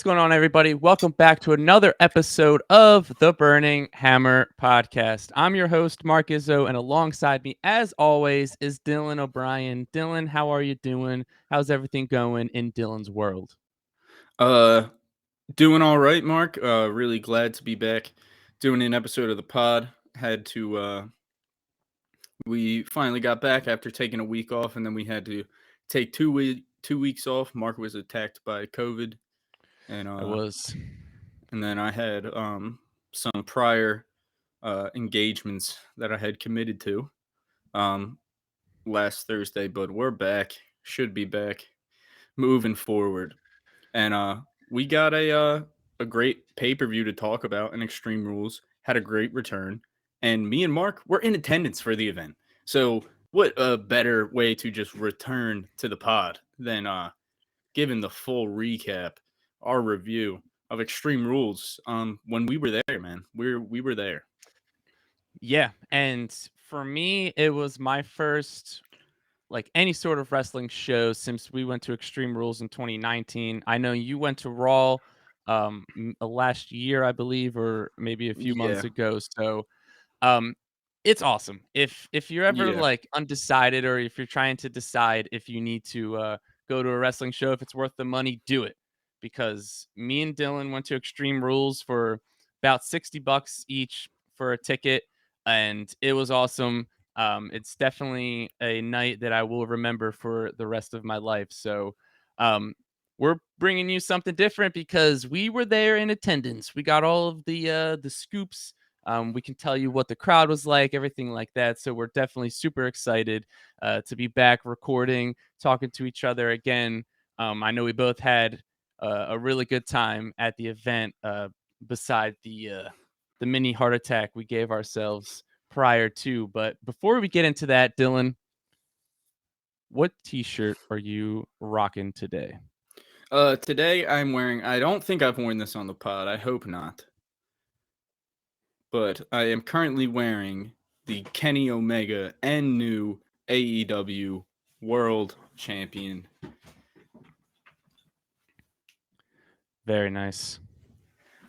going on, everybody? Welcome back to another episode of the Burning Hammer podcast. I'm your host, Mark Izzo, and alongside me, as always, is Dillon O'Brien. Dillon, how are you doing? How's everything going in Dillon's world? Uh, Doing all right, Mark. Really glad to be back doing an episode of the pod. We finally got back after taking a week off, and then we had to take 2 weeks off. Mark was attacked by COVID, and I was. then I had some prior engagements that I had committed to um last Thursday, but we're back. Should be back moving forward. And we got a great pay-per-view to talk about, and Extreme Rules had a great return, and me and Mark were in attendance for the event. So what a better way to just return to the pod than giving the full recap, our review of Extreme Rules when we were there, man. We were there. Yeah, and for me, it was my first any sort of wrestling show since we went to Extreme Rules in 2019. I know you went to Raw last year, I believe, or maybe a few months Yeah. ago. So um it's awesome. If you're ever Yeah. undecided, or if you're trying to decide if you need to go to a wrestling show, if it's worth the money, do it. Because me and Dillon went to Extreme Rules for about $60 each for a ticket, and it was awesome. It's definitely a night that I will remember for the rest of my life. So um we're bringing you something different because we were there in attendance. We got all of the scoops. We can tell you what the crowd was like, everything like that. So we're definitely super excited to be back recording, talking to each other again. I know we both had a really good time at the event, beside the mini heart attack we gave ourselves prior to. But before we get into that, Dillon, what T-shirt are you rocking today? Today I'm wearing. I don't think I've worn this on the pod. I hope not. But I am currently wearing the Kenny Omega and new AEW World Champion. Very nice.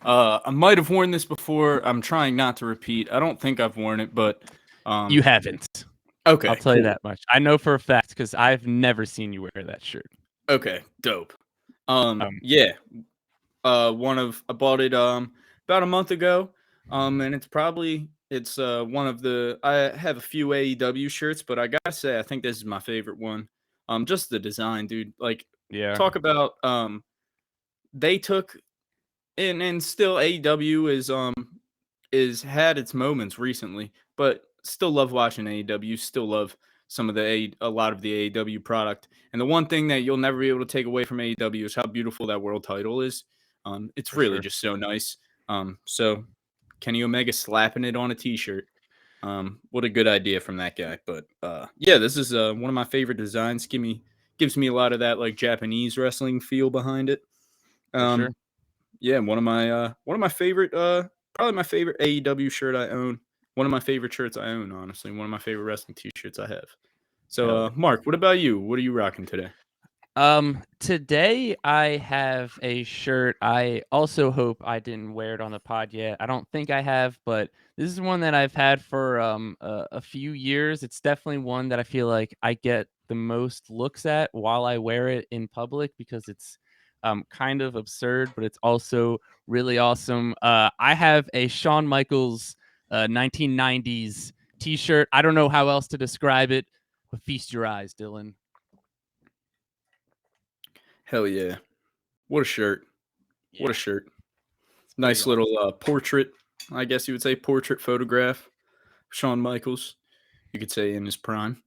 I might have worn this before. I'm trying not to repeat. I don't think I've worn it, but You haven't. I'll okay, tell you cool. that much. I know for a fact because I've never seen you wear that shirt. Okay, dope. Um, Yeah. I bought it about a month ago. And it's one of the I have a few AEW shirts, but I gotta say I think this is my favorite one. Just the design, dude. Like, yeah, talk about they took and still AEW is had its moments recently, but still love watching AEW. Still love a lot of the AEW product. And the one thing that you'll never be able to take away from AEW is how beautiful that world title is. It's for really sure. just so nice. So Kenny Omega slapping it on a T-shirt. What a good idea from that guy. But yeah, this is one of my favorite designs. Gives me a lot of that like Japanese wrestling feel behind it. For sure. Um, yeah, one of my favorite probably my favorite AEW shirt I own. One of my favorite shirts I own, honestly. One of my favorite wrestling T-shirts I have. So, Hell yeah. Mark, what about you? What are you rocking today? Today I have a shirt. I also hope I didn't wear it on the pod yet. I don't think I have, but this is one that I've had for a few years. It's definitely one that I feel like I get the most looks at while I wear it in public because it's kind of absurd, but it's also really awesome. I have a Shawn Michaels 1990s t-shirt. I don't know how else to describe it, but feast your eyes, Dillon. Hell yeah. What a shirt. What a Yeah, shirt. it's pretty Nice awesome. little portrait, I guess you would say portrait photograph. Shawn Michaels, you could say in his prime.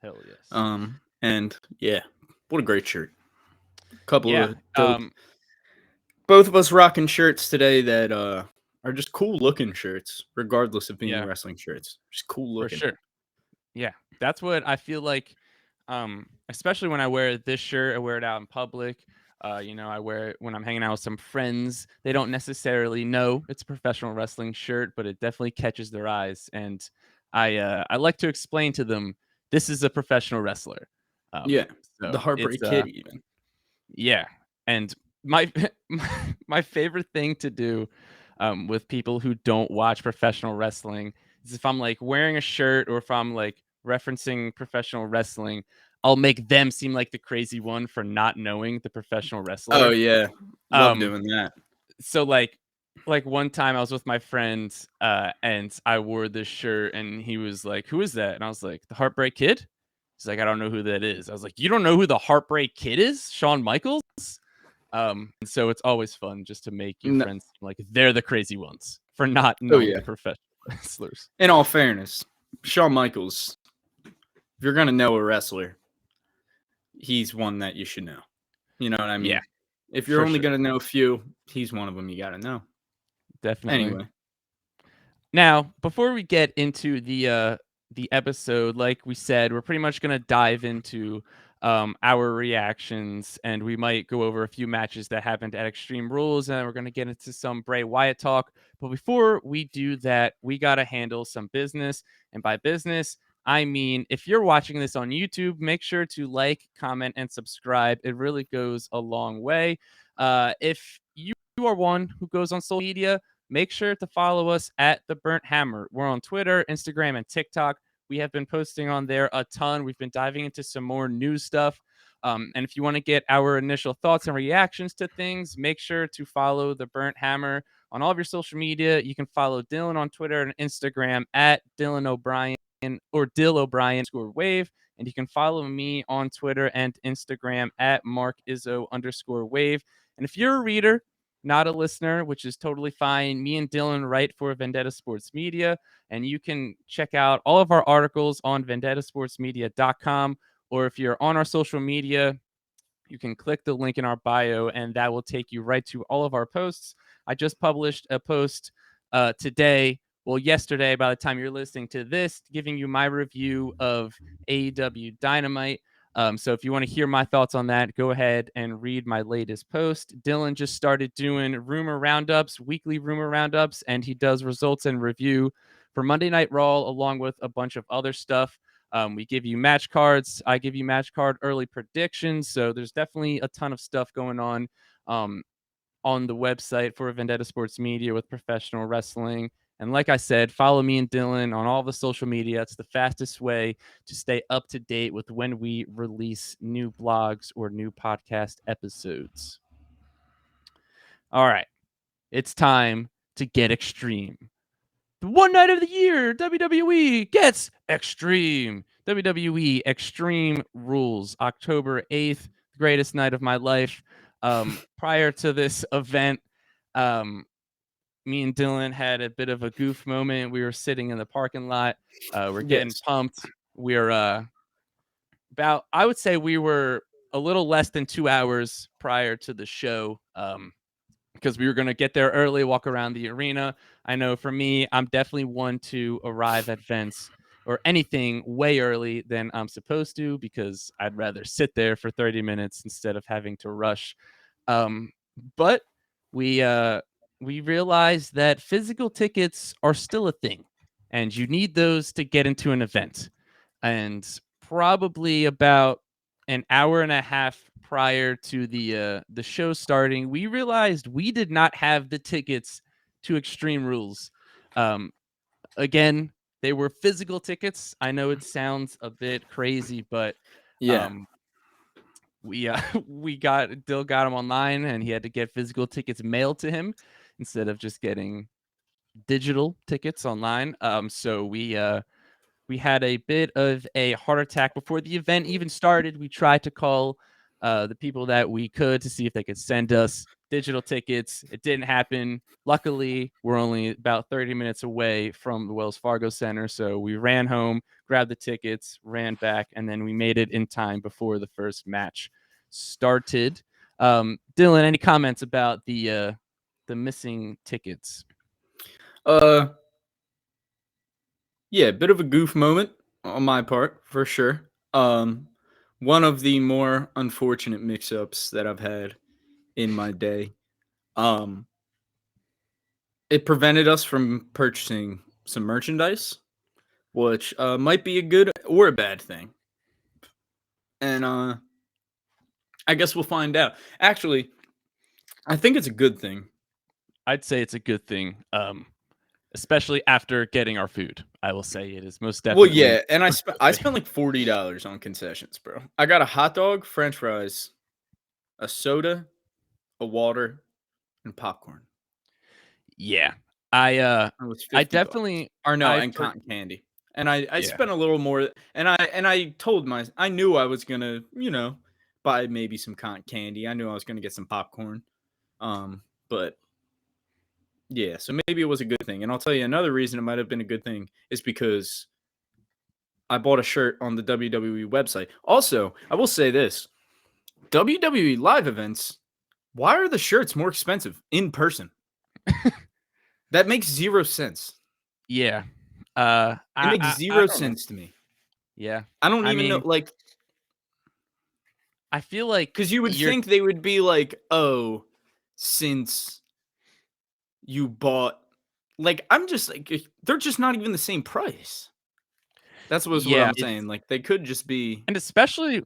Hell yes. And yeah, what a great shirt. Couple Yeah. of dope. Both of us rocking shirts today that are just cool looking shirts, regardless of being Yeah, wrestling shirts. Just cool for looking. sure. Yeah. That's what I feel like, especially when I wear this shirt, I wear it out in public. I wear it when I'm hanging out with some friends. They don't necessarily know it's a professional wrestling shirt, but it definitely catches their eyes. And I like to explain to them this is a professional wrestler. Um, Yeah, the so it's Heartbreak Kid even. yeah. And my my favorite thing to do with people who don't watch professional wrestling is if I'm like wearing a shirt or if I'm like referencing professional wrestling, I'll make them seem like the crazy one for not knowing the professional Oh wrestler. yeah, love Um, doing that. so like one time I was with my friend and I wore this shirt and he was like, "Who is that?" And I was like, "The Heartbreak Kid." He's like, "I don't know who that is." I was like, "You don't know who the Heartbreak Kid is? Shawn Michaels?" And so it's always fun just to make your No, friends seem like they're the crazy ones for not oh knowing yeah. the professional wrestlers. In all fairness, Shawn Michaels, if you're gonna know a wrestler, he's one that you should know. You know what I Yeah, mean? If you're for only sure. gonna know a few, he's one of them you gotta know. Definitely. Anyway, Now, before we get into the episode, like we said, we're pretty much gonna dive into our reactions, and we might go over a few matches that happened at Extreme Rules, and then we're gonna get into some Bray Wyatt talk. But before we do that, we gotta handle some business, and by business, I mean if you're watching this on YouTube, make sure to like, comment, and subscribe. It really goes a long way. If you are one who goes on social media, make sure to follow us at The Burnt Hammer. We're on Twitter, Instagram, and TikTok. We have been posting on there a ton. We've been diving into some more news stuff. And if you want to get our initial thoughts and reactions to things, make sure to follow The Burnt Hammer on all of your social media. You can follow Dillon on Twitter and Instagram at Dillon O'Brien or Dill O'Brien _wave. And you can follow me on Twitter and Instagram at Mark Izzo _wave. And if you're a reader, not a listener, which is totally fine. Me and Dillon write for Vendetta Sports Media, and you can check out all of our articles on vendettasportsmedia.com. Or if you're on our social media, you can click the link in our bio, and that will take you right to all of our posts. I just published a post today, well, yesterday, by the time you're listening to this, giving you my review of AEW Dynamite. So if you want to hear my thoughts on that, go ahead and read my latest post. Dillon just started doing rumor roundups, weekly rumor roundups, and he does results and review for Monday Night Raw, along with a bunch of other stuff. We give you match cards. I give you match card early predictions. So there's definitely a ton of stuff going um, on the website for Vendetta Sports Media with professional wrestling. And like I said, follow me and Dillon on all the social media. It's the fastest way to stay up to date with when we release new blogs or new podcast episodes. All right, it's time to get extreme. The one night of the year, WWE gets extreme. WWE Extreme Rules, October 8th, the greatest night of my life. Prior to this event, um, me and Dillon had a bit of a goof moment. We were sitting in the parking lot. We're getting yes, pumped. We're I would say we were a little less than 2 hours prior to the show. Because we were going to get there early, walk around the arena. I know for me, I'm definitely one to arrive at events or anything way early than I'm supposed to because I'd rather sit there for 30 minutes instead of having to rush. Um, but we we realized that physical tickets are still a thing, and you need those to get into an event. And probably about an hour and a half prior to the show starting, we realized we did not have the tickets to Extreme Rules. Um, Again, they were physical tickets. I know it sounds a bit crazy, but yeah, um, we we got Dill got him online, and he had to get physical tickets mailed to him instead of just getting digital tickets online. So we had a bit of a heart attack before the event even started. We tried to call the people that we could to see if they could send us digital tickets. It didn't happen. Luckily, we're only about 30 minutes away from the Wells Fargo Center. So we ran home, grabbed the tickets, ran back, and then we made it in time before the first match started. Dillon, any comments about the missing tickets? uh, yeah, bit of a goof moment on my part for sure. One of the more unfortunate mix-ups that I've had in my day. Um, it prevented us from purchasing some merchandise, which might be a good or a bad thing. And I guess we'll find out. Actually, I think it's a good thing. I'd say it's a good thing, especially after getting our food. I will say it is most Well, definitely yeah, and a good I thing. spent like $40 on concessions, bro. I got a hot dog, French fries, a soda, a water, and popcorn. Yeah. I, uh, It was I 50 bucks. definitely Or no, I and for cotton candy. And I yeah. spent a little more, and I told I knew I was gonna, buy maybe some cotton candy. I knew I was gonna get some popcorn. But yeah, so maybe it was a good thing. And I'll tell you another reason it might have been a good thing is because I bought a shirt on the WWE website. Also, I will say this: WWE live events, why are the shirts more expensive in person? That makes 0 sense. Yeah. It makes I 0 don't know. sense to me. Yeah. I don't I even know, mean, like, I feel like because you would you're think they would be like, "Oh, since you bought," like, I'm just like, they're just not even the same price. That's what yeah, I'm saying, like, they could just be. and especially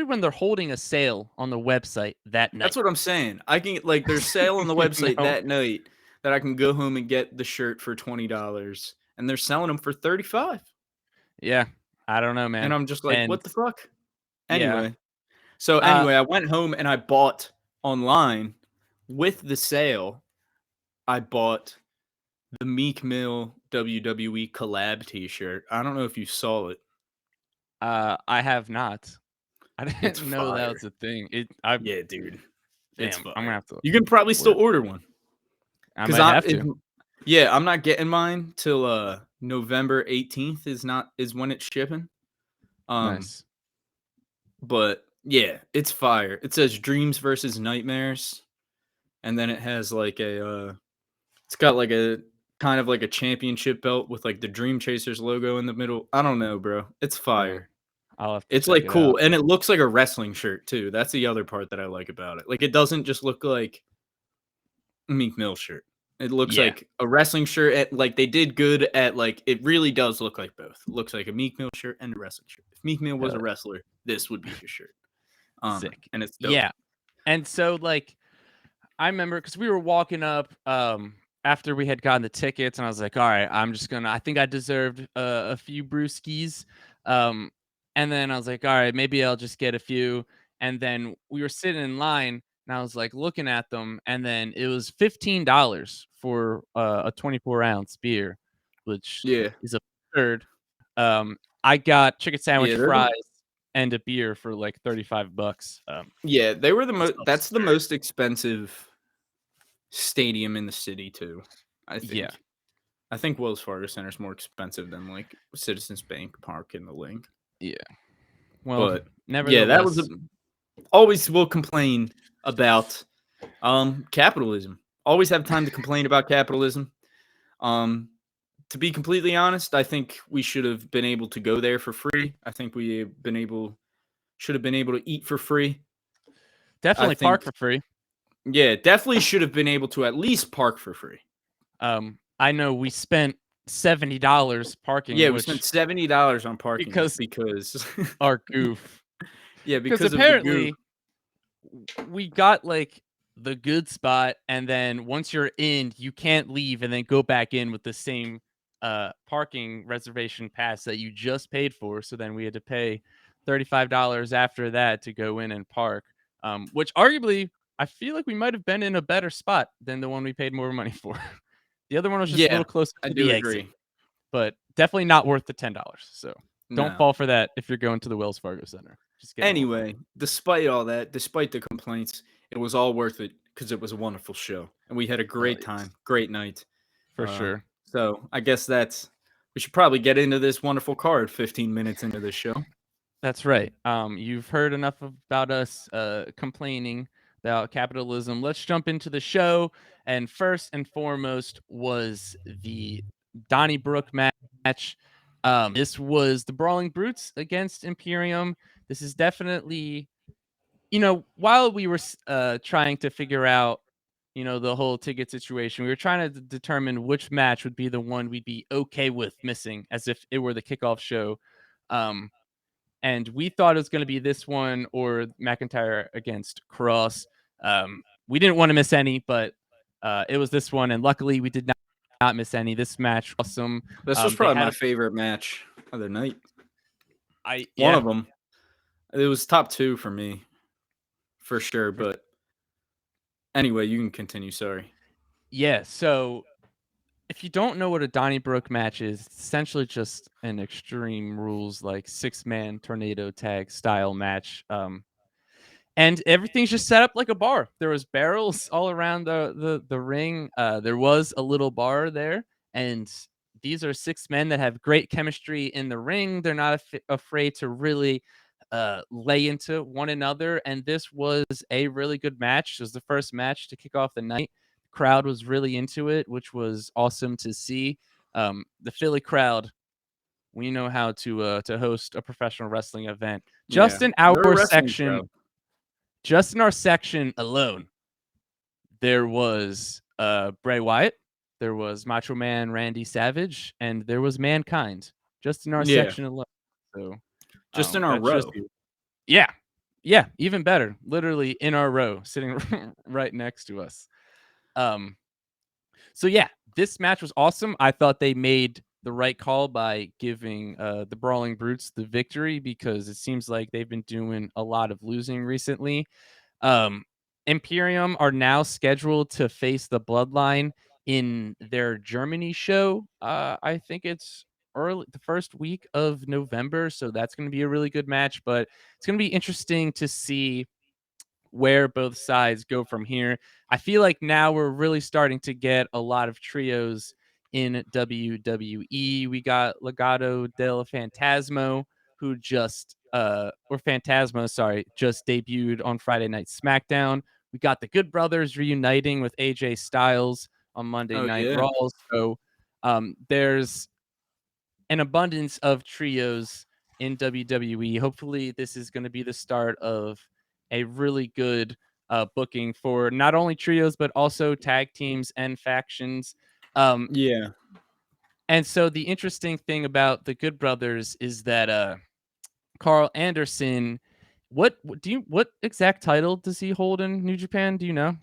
when they're holding a sale on the website that That's night. what I'm saying. I can, like, there's sale on the You website know? that night that I can go home and get the shirt for $20, and they're selling them for 35, Yeah. I don't know, and man. I'm just like, And "What the fuck?" yeah. Anyway, so Uh anyway, I went home and I bought online with the sale, I bought the Meek Mill WWE collab T-shirt. I don't know if you saw it. I have not. I It's didn't know that fire. was a thing. I Yeah, dude. It's damn, I'm gonna fire. have to You can probably still order. order one I because might I have if to. yeah, I'm not getting mine till November 18th is when it's shipping. Um, Nice. but yeah, it's fire. It says dreams versus nightmares, and then it has like it's got like a kind of like a championship belt with like the Dream Chasers logo in the middle. I don't know, bro. It's Dang. fire. I'll have to It's, check like, it out. cool, and it looks like a wrestling shirt too. That's the other part that I like about it. Like, it doesn't just look like a Meek Mill shirt. It looks Yeah. like a wrestling shirt at, like, they did good at, like, it really does look like both. It looks like a Meek Mill shirt and a wrestling shirt. If Meek Mill was Hell a yeah. wrestler, this would be his shirt. Sick. And it's dope. Yeah. And so like I remember because we were walking up after we had gotten the tickets, and I was like, all right, I'm just gonna I think I deserved a few brewskis. Um, and then I was like, all right, maybe I'll just get a few. And then we were sitting in line, and I was like looking at them, and then it was $15 for a 24-ounce beer, which Yeah. is absurd. I got chicken sandwich, Yeah, they're the fries, and a beer for like 35 bucks. yeah, they were the It's that's the absurd. most expensive stadium in the city too, I Yeah, think. I think Wells Fargo Center is more expensive than, like, Citizens Bank Park in the Link. yeah. Well, But, yeah, that was a nevertheless, always will complain about, capitalism. Always have time to complain about capitalism. Um, to be completely honest, I think we should have been able to go there for free. I think we have been able should have been able to eat for free. I definitely park think for free. yeah, definitely should have been able to at least park for free. I know we spent $70 parking, Yeah, we spent which $70 on parking because because our goof. yeah, Because because of the goof. apparently we got like the good spot, and then once you're in, you can't leave and then go back in with the same parking reservation pass that you just paid for. So then we had to pay $35 after that to go in and park. Which arguably I feel like we might have been in a better spot than the one we paid more money for. The other one was just a Yeah, little closer I to do the exit, agree. but definitely not worth the $10. So don't No. fall for that if you're going to the Wells Fargo Center. Just get normal. Anyway, despite all that, despite the complaints, it was all worth it because it was a wonderful show, and we had a Hell great yes, time, great night. for sure. So I guess we should probably get into this wonderful card 15 minutes into this show. That's right. You've heard enough about us complaining about capitalism. Let's jump into the show. And first and foremost was the Donnybrook match. This was the Brawling Brutes against Imperium. This is definitely, while we were trying to figure out, the whole ticket situation, we were trying to determine which match would be the one we'd be okay with missing, as if it were the kickoff show. Um, and we thought it was going to be this one or McIntyre against Cross. we didn't want to miss any, but it was this one, and luckily we did not miss any. This match was awesome. This was They probably had my a favorite match of the night. One yeah of them. It was top 2 for me, for sure, for, but anyway, you can continue, sorry. yeah. So if you don't know what a Donnybrook match is, it's essentially just an Extreme Rules like 6-man tornado tag style match. And everything's just set up like a bar. There was barrels all around the ring. There was a little bar there, and these are 6 men that have great chemistry in the ring. They're not afraid to really lay into one another, and this was a really good match. It was the first match to kick off the night. The crowd was really into it, which was awesome to see. The Philly crowd, we know how to host a professional wrestling event. Yeah, they're a wrestling crowd. Just in our section alone, there was Bray Wyatt, there was Macho Man Randy Savage, and there was Mankind. Just in our Yeah, section alone. So just in our that shows row. you. Yeah. Yeah, even better. Literally in our row, sitting right next to us. Um, so yeah, this match was awesome. I thought they made the right call by giving the Brawling Brutes the victory because it seems like they've been doing a lot of losing recently. Um, Imperium are now scheduled to face the Bloodline in their Germany show. I think it's early the first week of November, so that's going to be a really good match. But it's going to be interesting to see where both sides go from here. I feel like now we're really starting to get a lot of trios in WWE. We got Legado del Fantasma, who just or Phantasmo, sorry, just debuted on Friday Night SmackDown. We got the Good Brothers reuniting with AJ Styles on Monday Oh, Night yeah. Raw. So there's an abundance of trios in WWE. Hopefully, this is going to be the start of a really good booking for not only trios but also tag teams and factions. Um, Yeah. and so the interesting thing about the Good Brothers is that Carl Anderson, what exact title does he hold in New Japan? Do you know?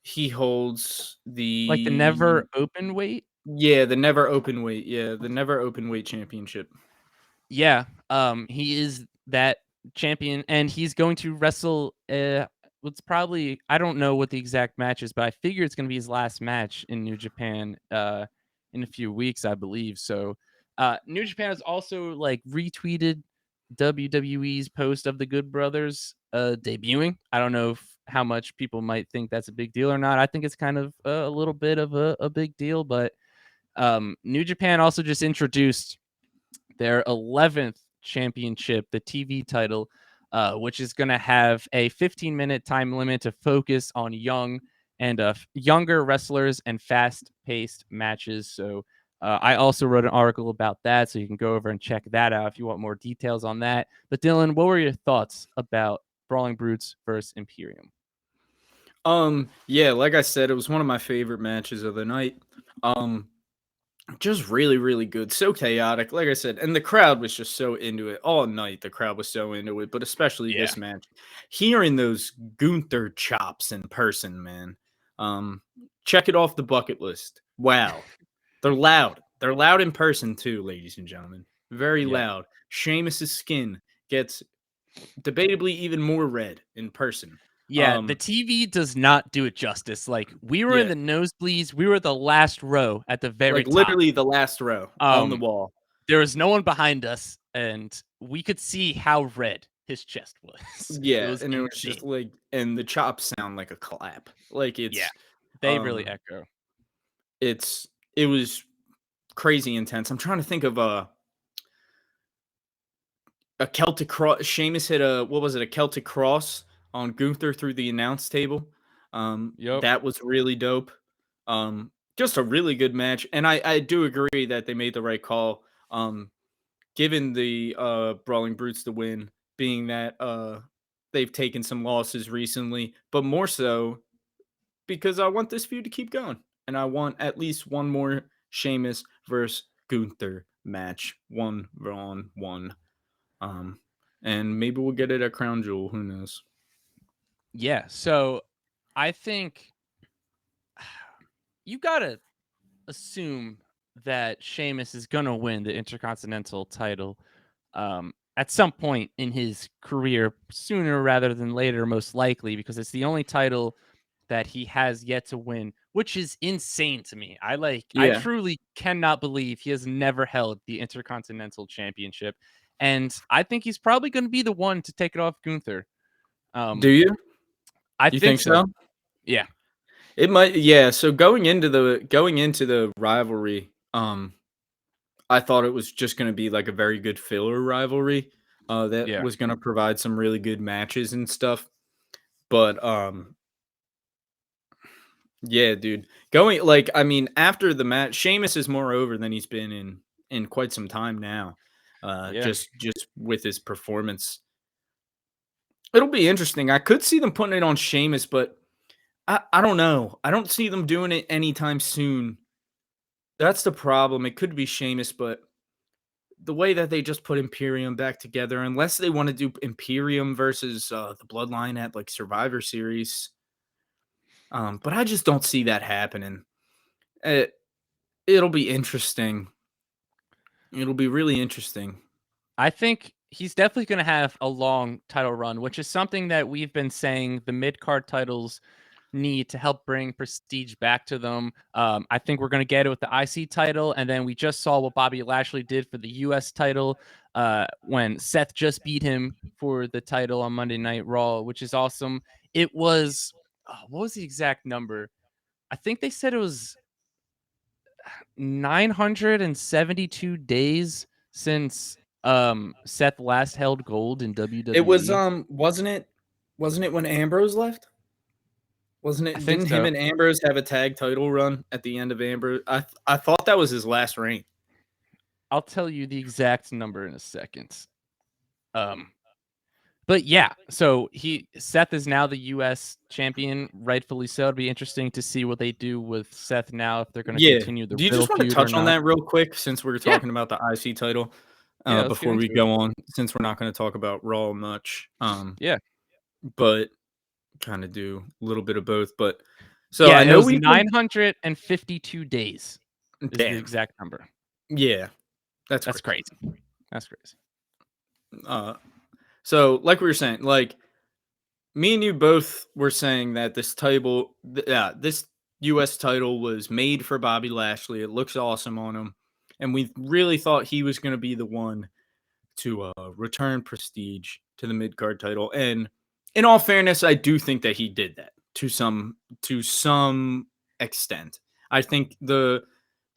He holds Like the the never open weight? yeah, the never open weight. Yeah, the never open weight championship. Yeah, he is that champion, and he's going to wrestle. It's probably I don't know what the exact match is, but I figure it's going to be his last match in New Japan. In a few weeks, I believe. So, New Japan has also like retweeted WWE's post of the Good Brothers debuting. I don't know how much people might think that's a big deal or not. I think it's kind of a little bit of a big deal, but New Japan also just introduced their 11th championship, the TV title, which is going to have a 15-minute time limit to focus on younger wrestlers and fast-paced matches. So I also wrote an article about that, so you can go over and check that out if you want more details on that. But Dylan, what were your thoughts about Brawling Brutes versus Imperium? Yeah, like I said, it was one of my favorite matches of the night. Um, just really, really good. So chaotic, like I said, and the crowd was just so into it all night. The crowd was so into it, but especially Yeah. this match. Hearing those Gunther chops in person, man. Um, check it off the bucket list. Wow, they're loud. They're loud in person too, ladies and gentlemen. Very Yeah. loud. Sheamus's skin gets debatably even more red in person. Yeah, the Um, TV does not do it justice. Like we were in yeah, the nosebleeds, we were the last row at the very like top. literally the last row on the Um, wall. there was no one behind us, and we could see how red his chest was. It Yeah, was and it was just insane. like, and the chops sound like a clap. Like Yeah, it's, they really um, echo. it's it was crazy intense. I'm trying to think of a Celtic cross. Sheamus hit a what was it? A Celtic cross on Gunther through the announce table. Yep. That was really dope. Just a really good match, and I do agree that they made the right call. Given the Brawling Brutes the win, being that they've taken some losses recently, but more so because I want this feud to keep going, and I want at least one more Sheamus versus Gunther match, 1-on-1. And maybe we'll get it at Crown Jewel. Who knows? Yeah. So I think you gotta assume that Sheamus is gonna win the Intercontinental title at some point in his career, sooner rather than later, most likely, because it's the only title that he has yet to win, which is insane to me. I Yeah. truly cannot believe he has never held the Intercontinental Championship. And I think he's probably going to be the one to take it off Gunther. Do Um, you? I You think think so. so? Yeah. It might, yeah. So going into the rivalry, I thought it was just going to be like a very good filler rivalry, that Yeah. was going to provide some really good matches and stuff. But yeah, dude, going like I mean, after the match, Sheamus is more over than he's been in quite some time now. Yeah. Just with his performance, it'll be interesting. I could see them putting it on Sheamus, but I don't know. I don't see them doing it anytime soon. That's the problem. It could be Sheamus, but the way that they just put Imperium back together, unless they want to do Imperium versus the Bloodline at like Survivor Series, but I just don't see that happening. It, it'll be interesting. It'll be really interesting. I think he's definitely going to have a long title run, which is something that we've been saying the mid card titles need to help bring prestige back to them. I think we're going to get it with the IC title. And then we just saw what Bobby Lashley did for the US title when Seth just beat him for the title on Monday Night Raw, which is awesome. It was, what was the exact number? I think they said it was 972 days since Seth last held gold in It was WWE. wasn't it when Ambrose left? Wasn't I it? think Didn't him so. and Ambrose have a tag title run at the end of Ambrose? I thought that was his last reign. I'll tell you the exact number in a second. Um, but yeah, so Seth is now the US champion, rightfully so. It'd be interesting to see what they do with Seth now, if they're going to Yeah. continue the Do you Riddle just want to feud or touch on not. that real quick since we're Yeah, talking about the IC title? yeah, let's get Before we into it. go on, since we're not going to talk about Raw much, Yeah, but kind of do a little bit of both. But so yeah, I it know was we've been 952 days is the damn, exact number. yeah, that's That's crazy. crazy. That's crazy. Uh, so like we were saying, like me and you both were saying that this U.S. title was made for Bobby Lashley. It looks awesome on him, and we really thought he was going to be the one to return prestige to the mid card title. And in all fairness, I do think that he did that to some extent. I think the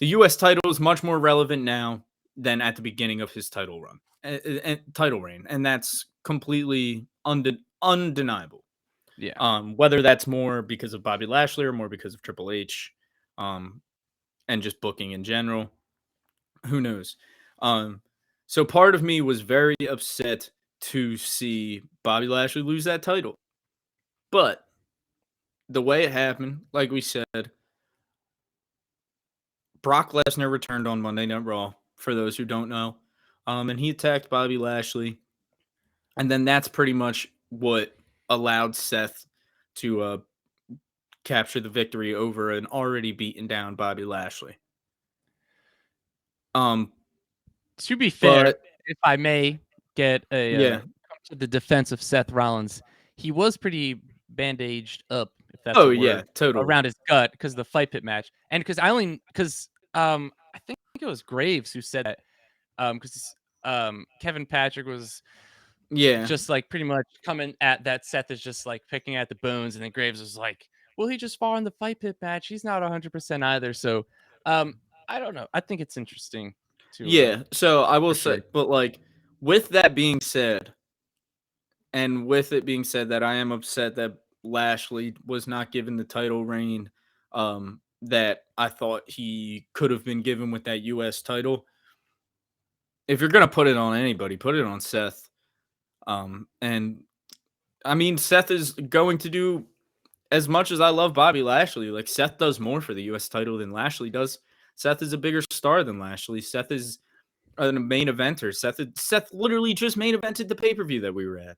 U.S. title is much more relevant now than at the beginning of his title run and title reign, and that's completely undeniable. Yeah. Whether that's more because of Bobby Lashley or more because of Triple H, um, and just booking in general, who knows? Um, so part of me was very upset to see Bobby Lashley lose that title, but the way it happened, like we said, Brock Lesnar returned on Monday Night Raw. For those who don't know, and he attacked Bobby Lashley, and then that's pretty much what allowed Seth to capture the victory over an already beaten down Bobby Lashley. Um, To be fair, but if I may get a yeah, come to the defense of Seth Rollins, he was pretty bandaged up, if that's a oh yeah, word, totally, around his gut because of the fight pit match, and because I think it was Graves who said that because Kevin Patrick was yeah, just like pretty much coming at that Seth is just like picking at the bones, and then Graves was like, "Well, he just fought in the fight pit match. He's not 100% either." So, um, I don't know. I think it's interesting yeah. So I will for say, sure. but like with that being said, and with it being said that I am upset that Lashley was not given the title reign that I thought he could have been given with that US title. If you're gonna put it on anybody, put it on Seth. And I mean Seth is going to do as much as I love Bobby Lashley, like Seth does more for the US title than Lashley does. Seth is a bigger star than Lashley. Seth is a main eventer. Seth literally just main evented the pay-per-view that we were at.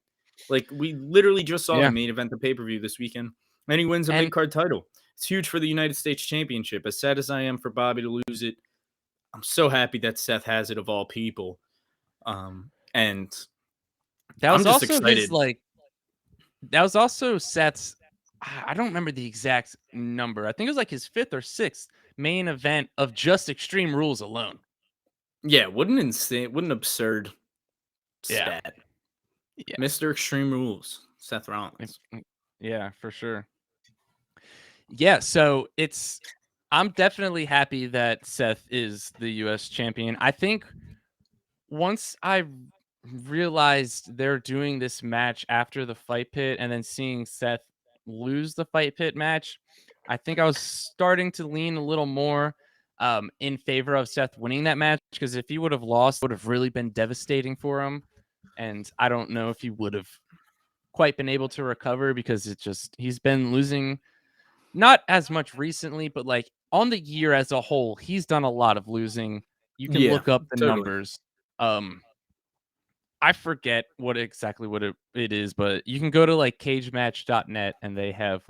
Like we literally just saw Yeah. him main event the pay-per-view this weekend. And he wins a And mid-card title. It's huge for the United States Championship. As sad as I am for Bobby to lose it, I'm so happy that Seth has it of all people. And that I'm was just also excited. that was also Seth's. I don't remember the exact number. I think it was like his fifth or sixth main event of just Extreme Rules alone. Yeah, what an absurd Yeah. stat. Yeah. Mr. Extreme Rules, Seth Mm, Rollins. mm, yeah, for sure. Yeah, so I'm definitely happy that Seth is the US champion. I think once I realized they're doing this match after the fight pit and then seeing Seth lose the fight pit match, I think I was starting to lean a little more in favor of Seth winning that match, because if he would have lost, it would have really been devastating for him. And I don't know if he would have quite been able to recover, because he's been losing not as much recently, but like on the year as a whole, he's done a lot of losing. You can Yeah, look up the totally. numbers. I forget what it is, but you can go to like cagematch.net and they have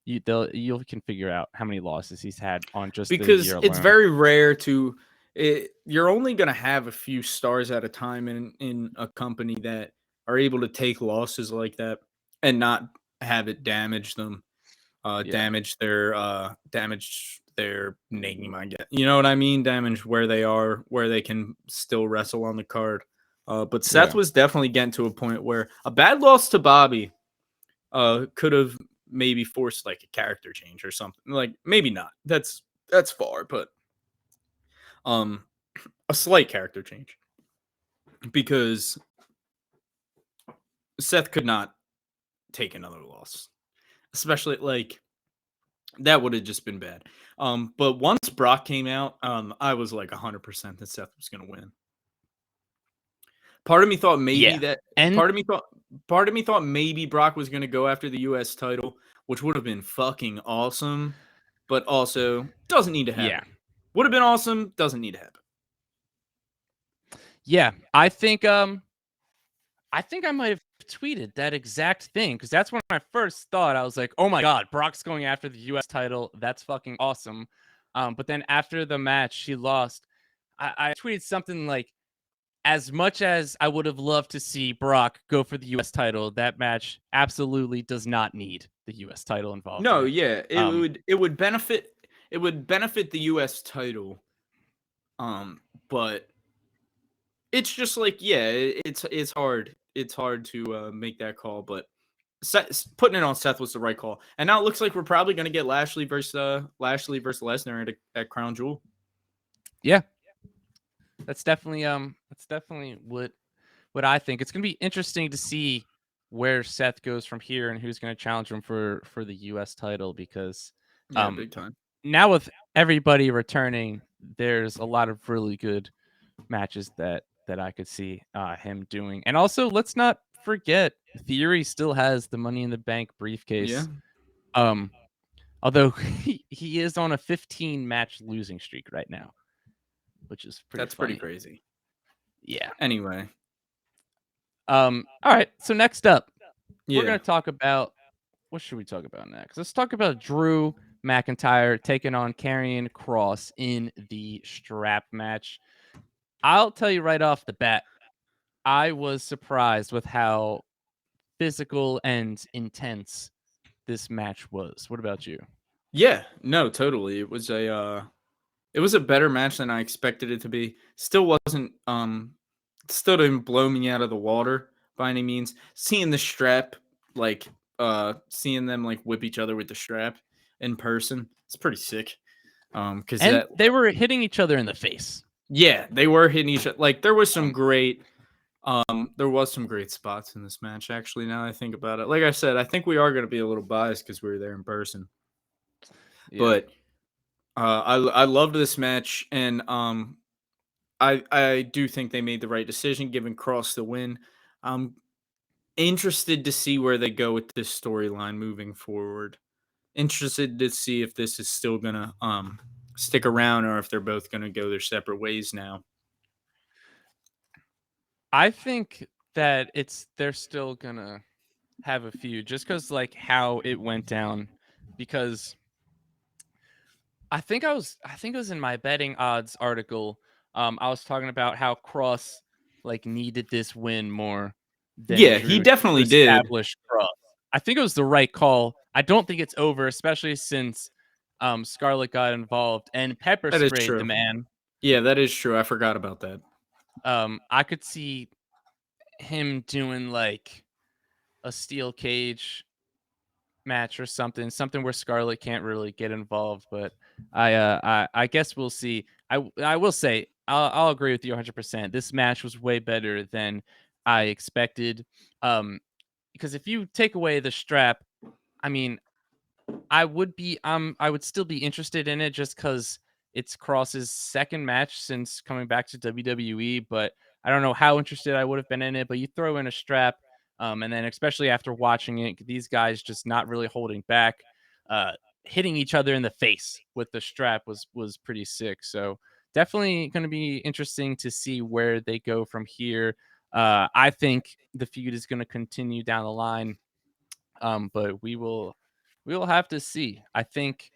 you can figure out how many losses he's had on just the Because year it's alone. very rare to you're only going to have a few stars at a time in a company that are able to take losses like that and not have it damage them, Yeah. damage their name, I guess. You know what I mean? Damage where they are, where they can still wrestle on the card. But Seth Yeah. was definitely getting to a point where a bad loss to Bobby could have maybe forced like a character change or something. Like maybe not. That's far, but um a slight character change, because Seth could not take another loss. Especially like that would have just been bad. But once Brock came out, I was like 100% that Seth was going to win. Part of me thought maybe Yeah. that And part of me thought maybe Brock was going to go after the US title, which would have been fucking awesome, but also doesn't need to yeah. happen. Would have been awesome, doesn't need to happen. Yeah. I think I might have tweeted that exact thing, because that's when I first thought. I was like, "Oh my god, Brock's going after the US title. That's fucking awesome." But then after the match, she lost. I tweeted something like, as much as I would have loved to see Brock go for the US title, that match absolutely does not need the US title involved in No, it. yeah, it Um, would it would benefit the US title. But it's just like, yeah, it's hard. It's hard to make that call, but putting it on Seth was the right call. And now it looks like we're probably going to get Lashley versus Lesnar at Crown Jewel. yeah, that's definitely what I think. It's gonna be interesting to see where Seth goes from here and who's gonna challenge him for the US title, because Yeah, um big time. now with everybody returning, there's a lot of really good matches that I could see him doing. And also, let's not forget, Theory still has the Money in the Bank Yeah, briefcase. Um, although he is on a 15 match losing streak right now, which is pretty that's pretty funny. crazy. Yeah. Anyway, All right. So next up, we're yeah, gonna talk about, what should we talk about next? Let's talk about Drew McIntyre taking on Karrion Kross in the strap match. I'll tell you right off the bat, I was surprised with how physical and intense this match was. What about you? yeah, no, totally. It was a better match than I expected it to be. Still didn't blow me out of the water by any means. Seeing the strap, like seeing them like whip each other with the strap in person, it's pretty sick. Cuz And that they were hitting each other in the face. Yeah, they were hitting each other. Like there was some great spots in this match actually, now that I think about it. Like I said, I think we are going to be a little biased cuz we were there in person. Yeah. But I loved this match, and I do think they made the right decision giving Cross the win. I'm interested to see where they go with this storyline moving forward. Interested to see if this is still gonna stick around, or if they're both gonna go their separate ways now. I think that they're still gonna have a feud just because like how it went down. Because I think it was in my betting odds article. I was talking about how Cross like needed this win more than Yeah, he Drew to definitely did. establish Cross. I think it was the right call. I don't think it's over, especially since Scarlett got involved and pepper That is sprayed the true. man. Yeah, that is true. I forgot about that. I could see him doing like a steel cage match or something where Scarlett can't really get involved. But I guess we'll see. I will say I'll agree with you 100%. This match was way better than I expected. Um, because if you take away the strap, I mean, I would still be interested in it just because it's Cross's second match since coming back to WWE, but I don't know how interested I would have been in it. But you throw in a strap, and then especially after watching it, these guys just not really holding back, uh, hitting each other in the face with the strap was pretty sick. So definitely going to be interesting to see where they go from here. I think the feud is going to continue down the line, but we will have to see. I think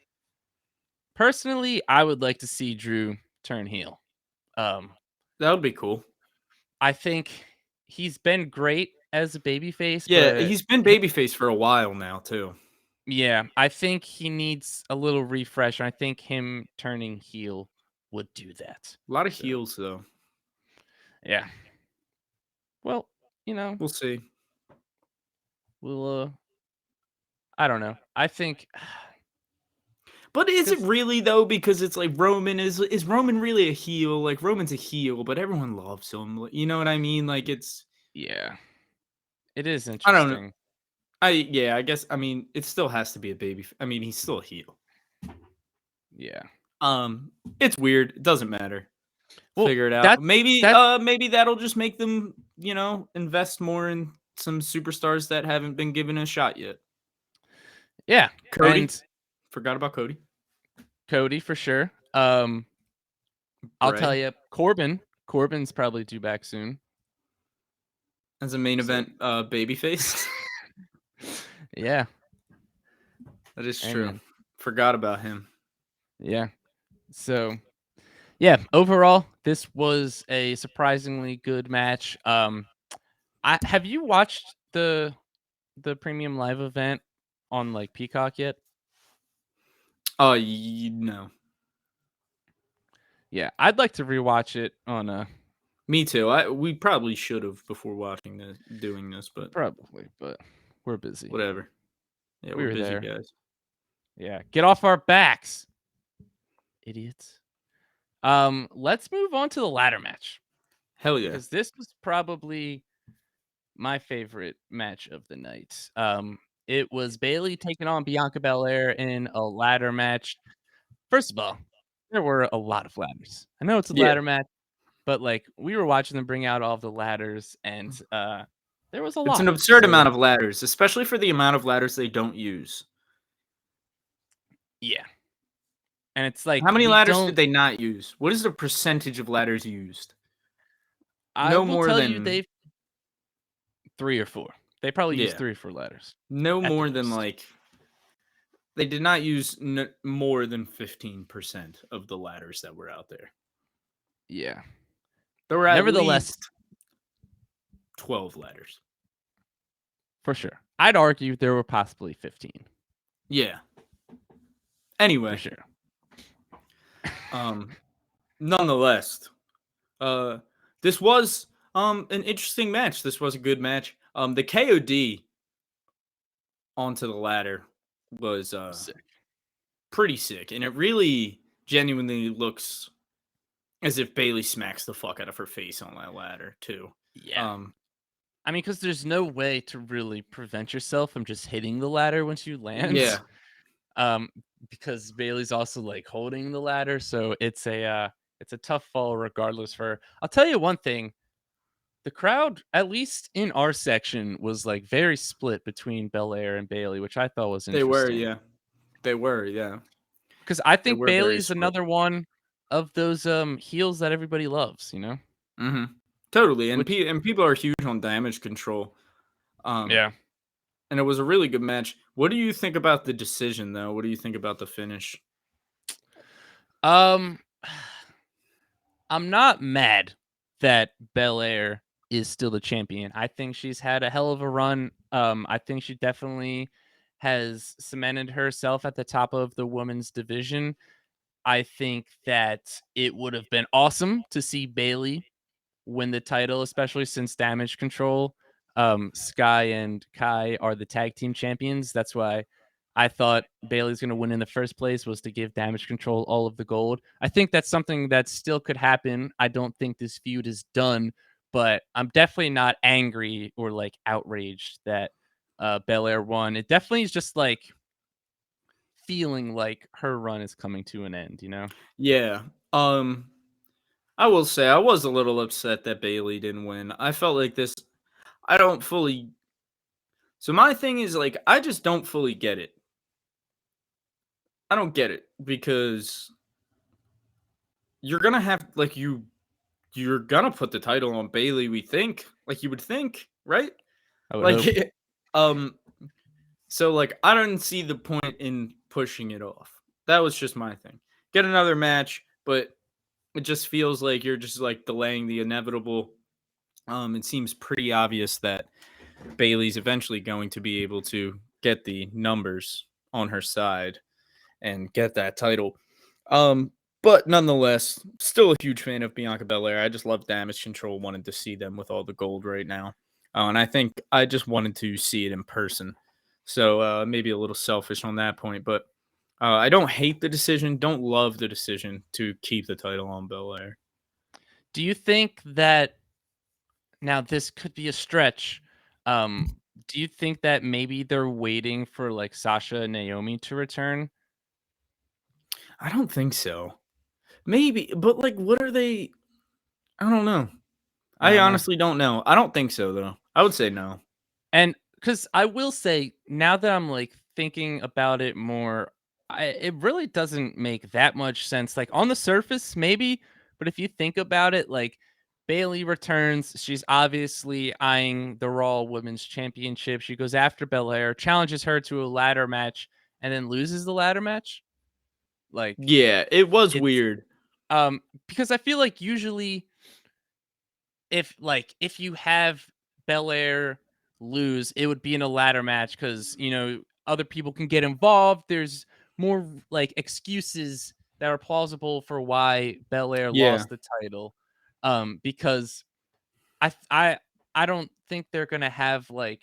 personally, I would like to see Drew turn heel. Um, That would be cool. I think he's been great as a babyface, Yeah, but he's been babyface for a while now too. yeah, I think he needs a little refresh. I think him turning heel would do that. A lot of So heels though. yeah, well, you know, We'll see. we'll. I don't know. I think But is it because really though? Because it's like Roman is Roman really a heel? Like Roman's a heel, but everyone loves him. You know what I mean? Like it's yeah, it is I don't know. interesting. I guess I mean it still has to be a baby. I mean he's still a heel. Yeah. Um, it's weird. It doesn't matter. Well, Figure it out. that Maybe that maybe that'll just make them invest more in some superstars that haven't been given a shot yet. yeah, Cody, and forgot about Cody. Cody for sure. I'll tell Bray you, Corbin's probably due back soon. as a main So event babyface. yeah, That is hey true. man, Forgot about him. yeah. So yeah, overall, this was a surprisingly good match. I have you watched the premium live event on like Peacock yet? Oh, no. Yeah, I'd like to rewatch it on Me too. We probably should have before watching this, doing this, but probably, but we're busy. whatever. Yeah, We we're were busy there. guys. Yeah, get off our backs, idiots. Let's move on to the ladder match Hell yeah. because this was probably my favorite match of the night. It was Bailey taking on Bianca Belair in a ladder match. First of all, there were a lot of ladders. I know it's a Yeah. ladder match, but like we were watching them bring out all of the ladders, and there was a It's an lot. absurd So amount of ladders, especially for the amount of ladders they don't use. yeah, and it's like How many we ladders did don't. they not use? What is the percentage of ladders used? I No will more tell you, than they 3 or 4. They probably used yeah. 3 or 4 ladders No at the more than most. like they did not use more than 15% of the ladders that were out there. Yeah. There were at Nevertheless, least 12 ladders. for sure, I'd argue there were possibly 15 Yeah. for Anyway, sure. um nonetheless, uh this was an interesting match. This was a good match. The KOD onto the ladder was Sick. pretty sick, and it really genuinely looks as if Bailey smacks the fuck out of her face on that ladder too. Yeah. Um, I mean, because there's no way to really prevent yourself from just hitting the ladder once you land. yeah, Um, because Bailey's also like holding the ladder, so it's a tough fall regardless. For I'll tell you one thing, the crowd, at least in our section, was like very split between Belair and Bailey, which I thought was they were, interesting. yeah, they were, yeah, Because I they think were very Bailey's split. another one of those heels that everybody loves, Hmm. Totally, and Which people are huge on damage control. Um, yeah. and it was a really good match. What do you think about the decision, though? What do you think about the finish? Um, I'm not mad that Belair is still the champion. I think she's had a hell of a run. I think she definitely has cemented herself at the top of the women's division. I think that it would have been awesome to see Bailey win the title, especially since Damage Control, Sky and Kai are the tag team champions. That's why I thought Bailey's going to win in the first place, was to give Damage Control all of the gold. I think that's something that still could happen. I don't think this feud is done, but I'm definitely not angry or like outraged that Belair won. It definitely is just like feeling like her run is coming to an end, you know? Yeah. Um, I will say I was a little upset that Bailey didn't win. I felt like this. I don't fully. So my thing is like I just don't fully get it. I don't get it because you're gonna have like you're gonna put the title on Bailey. We think like you would think, right? I would hope. Like, um, so like I don't see the point in pushing it off. That was just my thing. Get another match, but it just feels like you're just like delaying the inevitable. It seems pretty obvious that Bailey's eventually going to be able to get the numbers on her side and get that title. Um, but nonetheless, still a huge fan of Bianca Belair. I just love Damage Control. Wanted to see them with all the gold right now, and I think I just wanted to see it in person. So maybe a little selfish on that point, but I don't hate the decision. Don't love the decision to keep the title on Belair. Do you think that now this could be a stretch? Do you think that maybe they're waiting for like Sasha and Naomi to return? I don't think so. Maybe, but like, what are they? I don't know. I I don't know. honestly don't know. I don't think so though. I would say no. And because I will say, now that I'm like thinking about it more, it really doesn't make that much sense. Like on the surface, maybe, but if you think about it, like Bailey returns, she's obviously eyeing the Raw Women's Championship. She goes after Belair, challenges her to a ladder match, and then loses the ladder match. Like Yeah, it was it's weird. um because I feel like usually if you have Belair lose, it would be in a ladder match because other people can get involved. There's more like excuses that are plausible for why Belair Yeah, lost the title. Because I th- I don't think they're gonna have like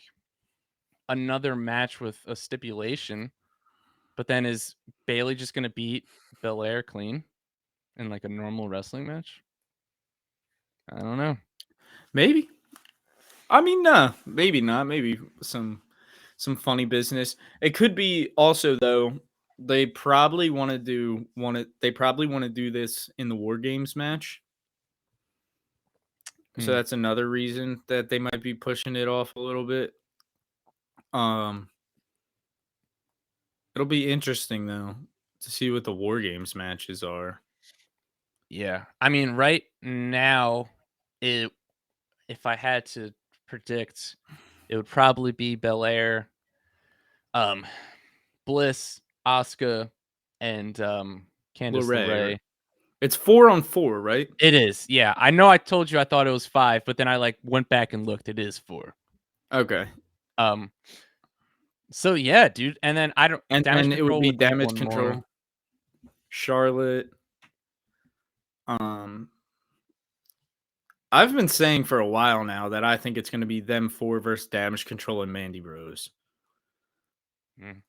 another match with a stipulation. But then is Bailey just gonna beat Belair clean in like a normal wrestling match? I don't know. maybe. I mean, nah, maybe not. Maybe some funny business. It could be also though. They probably They probably want to do this in the War Games match. So Hmm. that's another reason that they might be pushing it off a little bit. Um, it'll be interesting though to see what the War Games matches are. Yeah. I mean, right now, it if I had to predict, it would probably be Belair, um, Bliss, Asuka, and Candice Luray, right? LeRae. It's 4-on-4, right? It is, yeah. I know I told you I thought it was 5, but then I like went back and looked. It is 4. Okay. Um, so yeah, dude. And then I don't And Damage then it would Control be would be Damage one more. Control, Charlotte. Um, I've been saying for a while now that I think it's going to be them four versus Damage Control and Mandy Rose. Mm,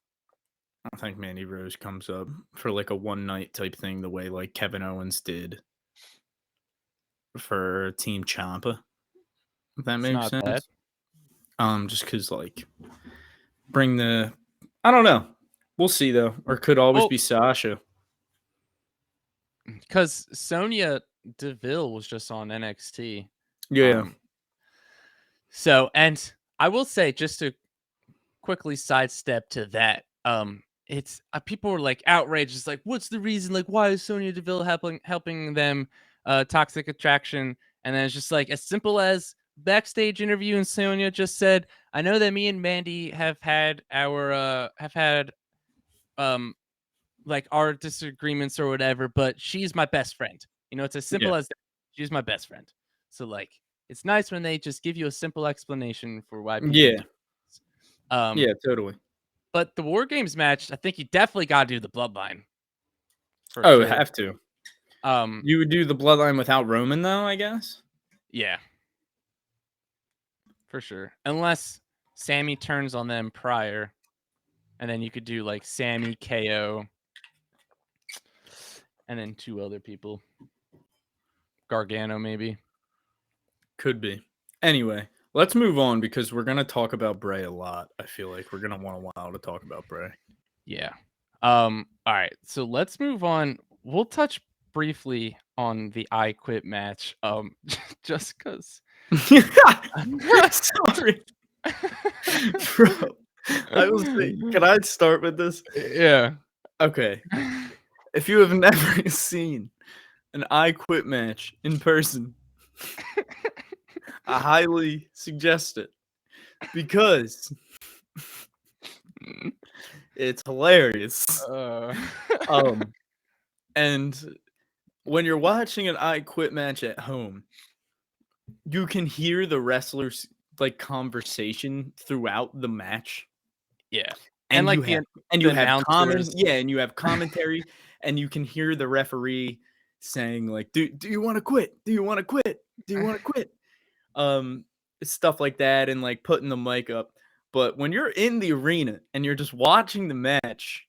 I think Mandy Rose comes up for like a one night type thing, the way like Kevin Owens did for Team Champa. If that it's makes not bad. sense. Just because like bring the, I don't know. We'll see though, or could always Well, be Sasha. because Sonya Deville was just on NXT. Yeah, Um, so and I will say, just to quickly sidestep to that. It's people were like outraged. It's like, what's the reason? Like, why is Sonya Deville helping them? Toxic attraction, and then it's just like as simple as backstage interview, and Sonya just said, "I know that me and Mandy have had um like our disagreements or whatever, but she's my best friend." It's as Yeah. simple as that. She's my best friend. So like, it's nice when they just give you a simple explanation for why people do Yeah. things. Um, Yeah, totally. but the War Games match, I think you definitely got to do the Bloodline for Oh, sure. have to. Um, You would do the bloodline without Roman though, I guess? yeah, for sure. Unless Sammy turns on them prior, and then you could do like Sammy, KO, and then 2 other people. Gargano maybe. Could be. Anyway, let's move on because we're gonna talk about Bray a lot. I feel like we're gonna want a while to talk about Bray. Yeah. All right. So let's move on. We'll touch briefly on the I Quit match. Just because. Sorry, bro. I will say, can I start with this? Yeah. Okay. If you have never seen an I Quit match in person, I highly suggest it because it's hilarious. Uh, Um, and when you're watching an I Quit match at home, you can hear the wrestlers like conversation throughout the match, yeah. And and like the you the have announcers. and you have commentary, and you can hear the referee saying like, "Do you want to quit? Do you want to quit? Do you want to quit?" Um, stuff like that, and like putting the mic up. But when you're in the arena and you're just watching the match,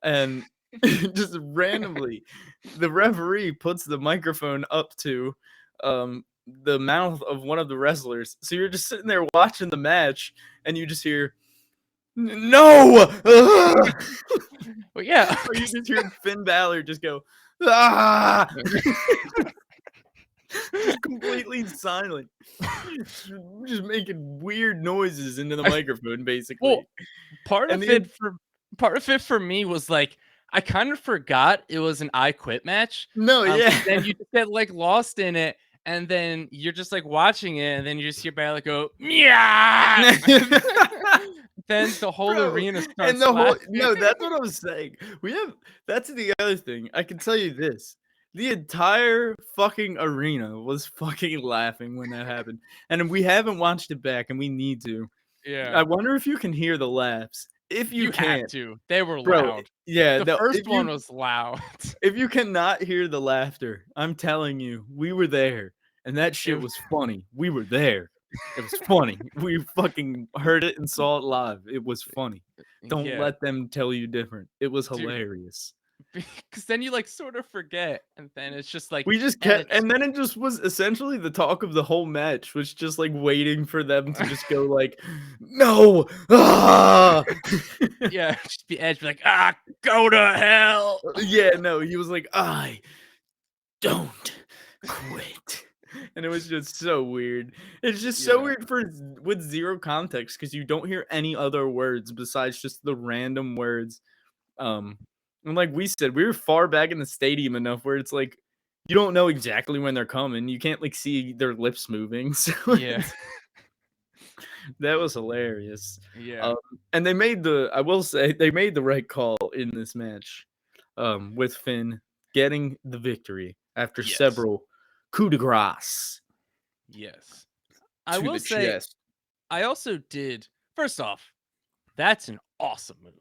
and just randomly the referee puts the microphone up to the mouth of one of the wrestlers, so you're just sitting there watching the match and you just hear no. Well, yeah. Or you just hear Finn Balor just go ah. Just completely silent, just making weird noises into the microphone basically. Well, part And of it for me was like I kind of forgot it was an I Quit match. no, yeah. Then you just get like lost in it, and then you're just like watching it, and then you just hear Balor go, "Yeah." Then the whole Bro, arena starts and the whole laughing. no, that's what I was saying. That's the other thing. I can tell you this. The entire fucking arena was fucking laughing when that happened. And we haven't watched it back and we need to. I Yeah, wonder if you can hear the laughs. If you you had can't, to. They were bro, loud. yeah, The no, first one was loud. if you cannot hear the laughter, I'm telling you, we were there. And that It shit was was funny. We were there. It was funny. We fucking heard it and saw it live. It was funny. Don't yeah, let them tell you different. It was dude. hilarious. Because then you like sort of forget, and then it's just like, We just and kept, it's and then it just was essentially the talk of the whole match, was just like waiting for them to just go like, no, ah! yeah, just the Edge be like, go to hell. Yeah, no, he was like, I don't quit. And it was just so weird. It's just so Yeah, weird with zero context because you don't hear any other words besides just the random words. Um, and like we said, we were far back in the stadium enough where it's like you don't know exactly when they're coming. You can't like see their lips moving. So yeah, that was hilarious. yeah. Um, and I will say, they made the right call in this match. With Finn getting the victory after Yes, several coup de grace yes. I to will the say, chest. I also did. First off, that's an awesome move.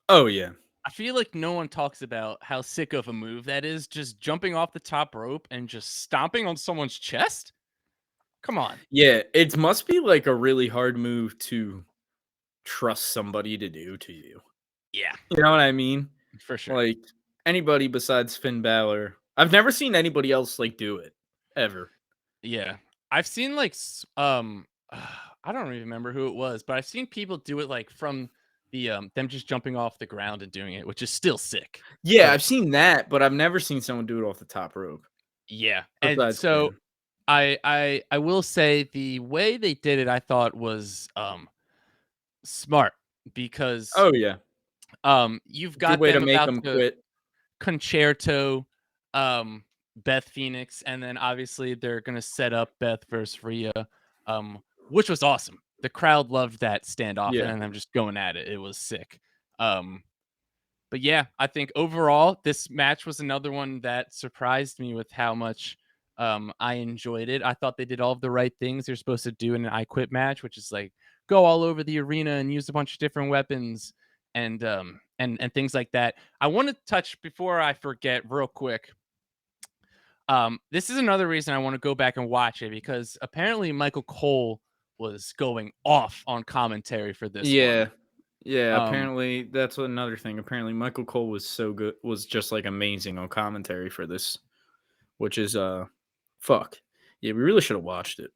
Oh yeah. I feel like no one talks about how sick of a move that is, just jumping off the top rope and just stomping on someone's chest. Come on. Yeah, it must be like a really hard move to trust somebody to do to you. Yeah, You know what I mean? for sure. Like anybody besides Finn Balor. I've never seen anybody else like do it ever. Yeah. I've seen like I don't even remember who it was, but I've seen people do it like from the them just jumping off the ground and doing it, which is still sick. Yeah, But I've seen that, but I've never seen someone do it off the top rope yeah. And besides so Finn. I will say the way they did it I thought was smart because Oh yeah. you've Good got way to them make about them to quit. concerto Beth Phoenix, and then obviously they're gonna set up Beth versus Rhea. which was awesome. The crowd loved that standoff Yeah. and them just going at it. It was sick. But yeah, I think overall this match was another one that surprised me with how much I enjoyed it. I thought they did all of the right things they're supposed to do in an I Quit match, which is like go all over the arena and use a bunch of different weapons and things like that. I want to touch before I forget real quick. This is another reason I want to go back and watch it because apparently Michael Cole was going off on commentary for this one. Yeah. Yeah, Um, apparently that's another thing. Apparently Michael Cole was so good, was just like amazing on commentary for this, which is fuck. Yeah, we really should have watched it.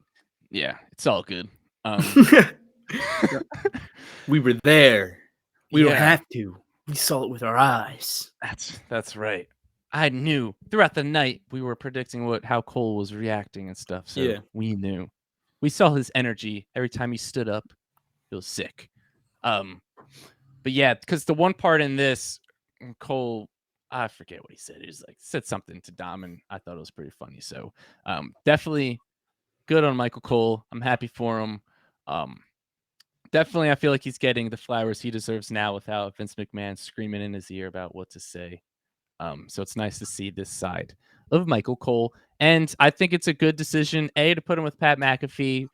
yeah, it's all good. Um, We were there. We don't yeah, have to. We saw it with our eyes. that's right. I knew throughout the night we were predicting how Cole was reacting and stuff, so Yeah. we knew. We saw his energy every time he stood up. It was sick. Um, but yeah, because the one part in this, Cole, I forget what he said. He was like said something to Dom, and I thought it was pretty funny. So, definitely good on Michael Cole. I'm happy for him. Um, definitely, I feel like he's getting the flowers he deserves now without Vince McMahon screaming in his ear about what to say. So it's nice to see this side of Michael Cole. And I think it's a good decision, A, to put him with Pat McAfee,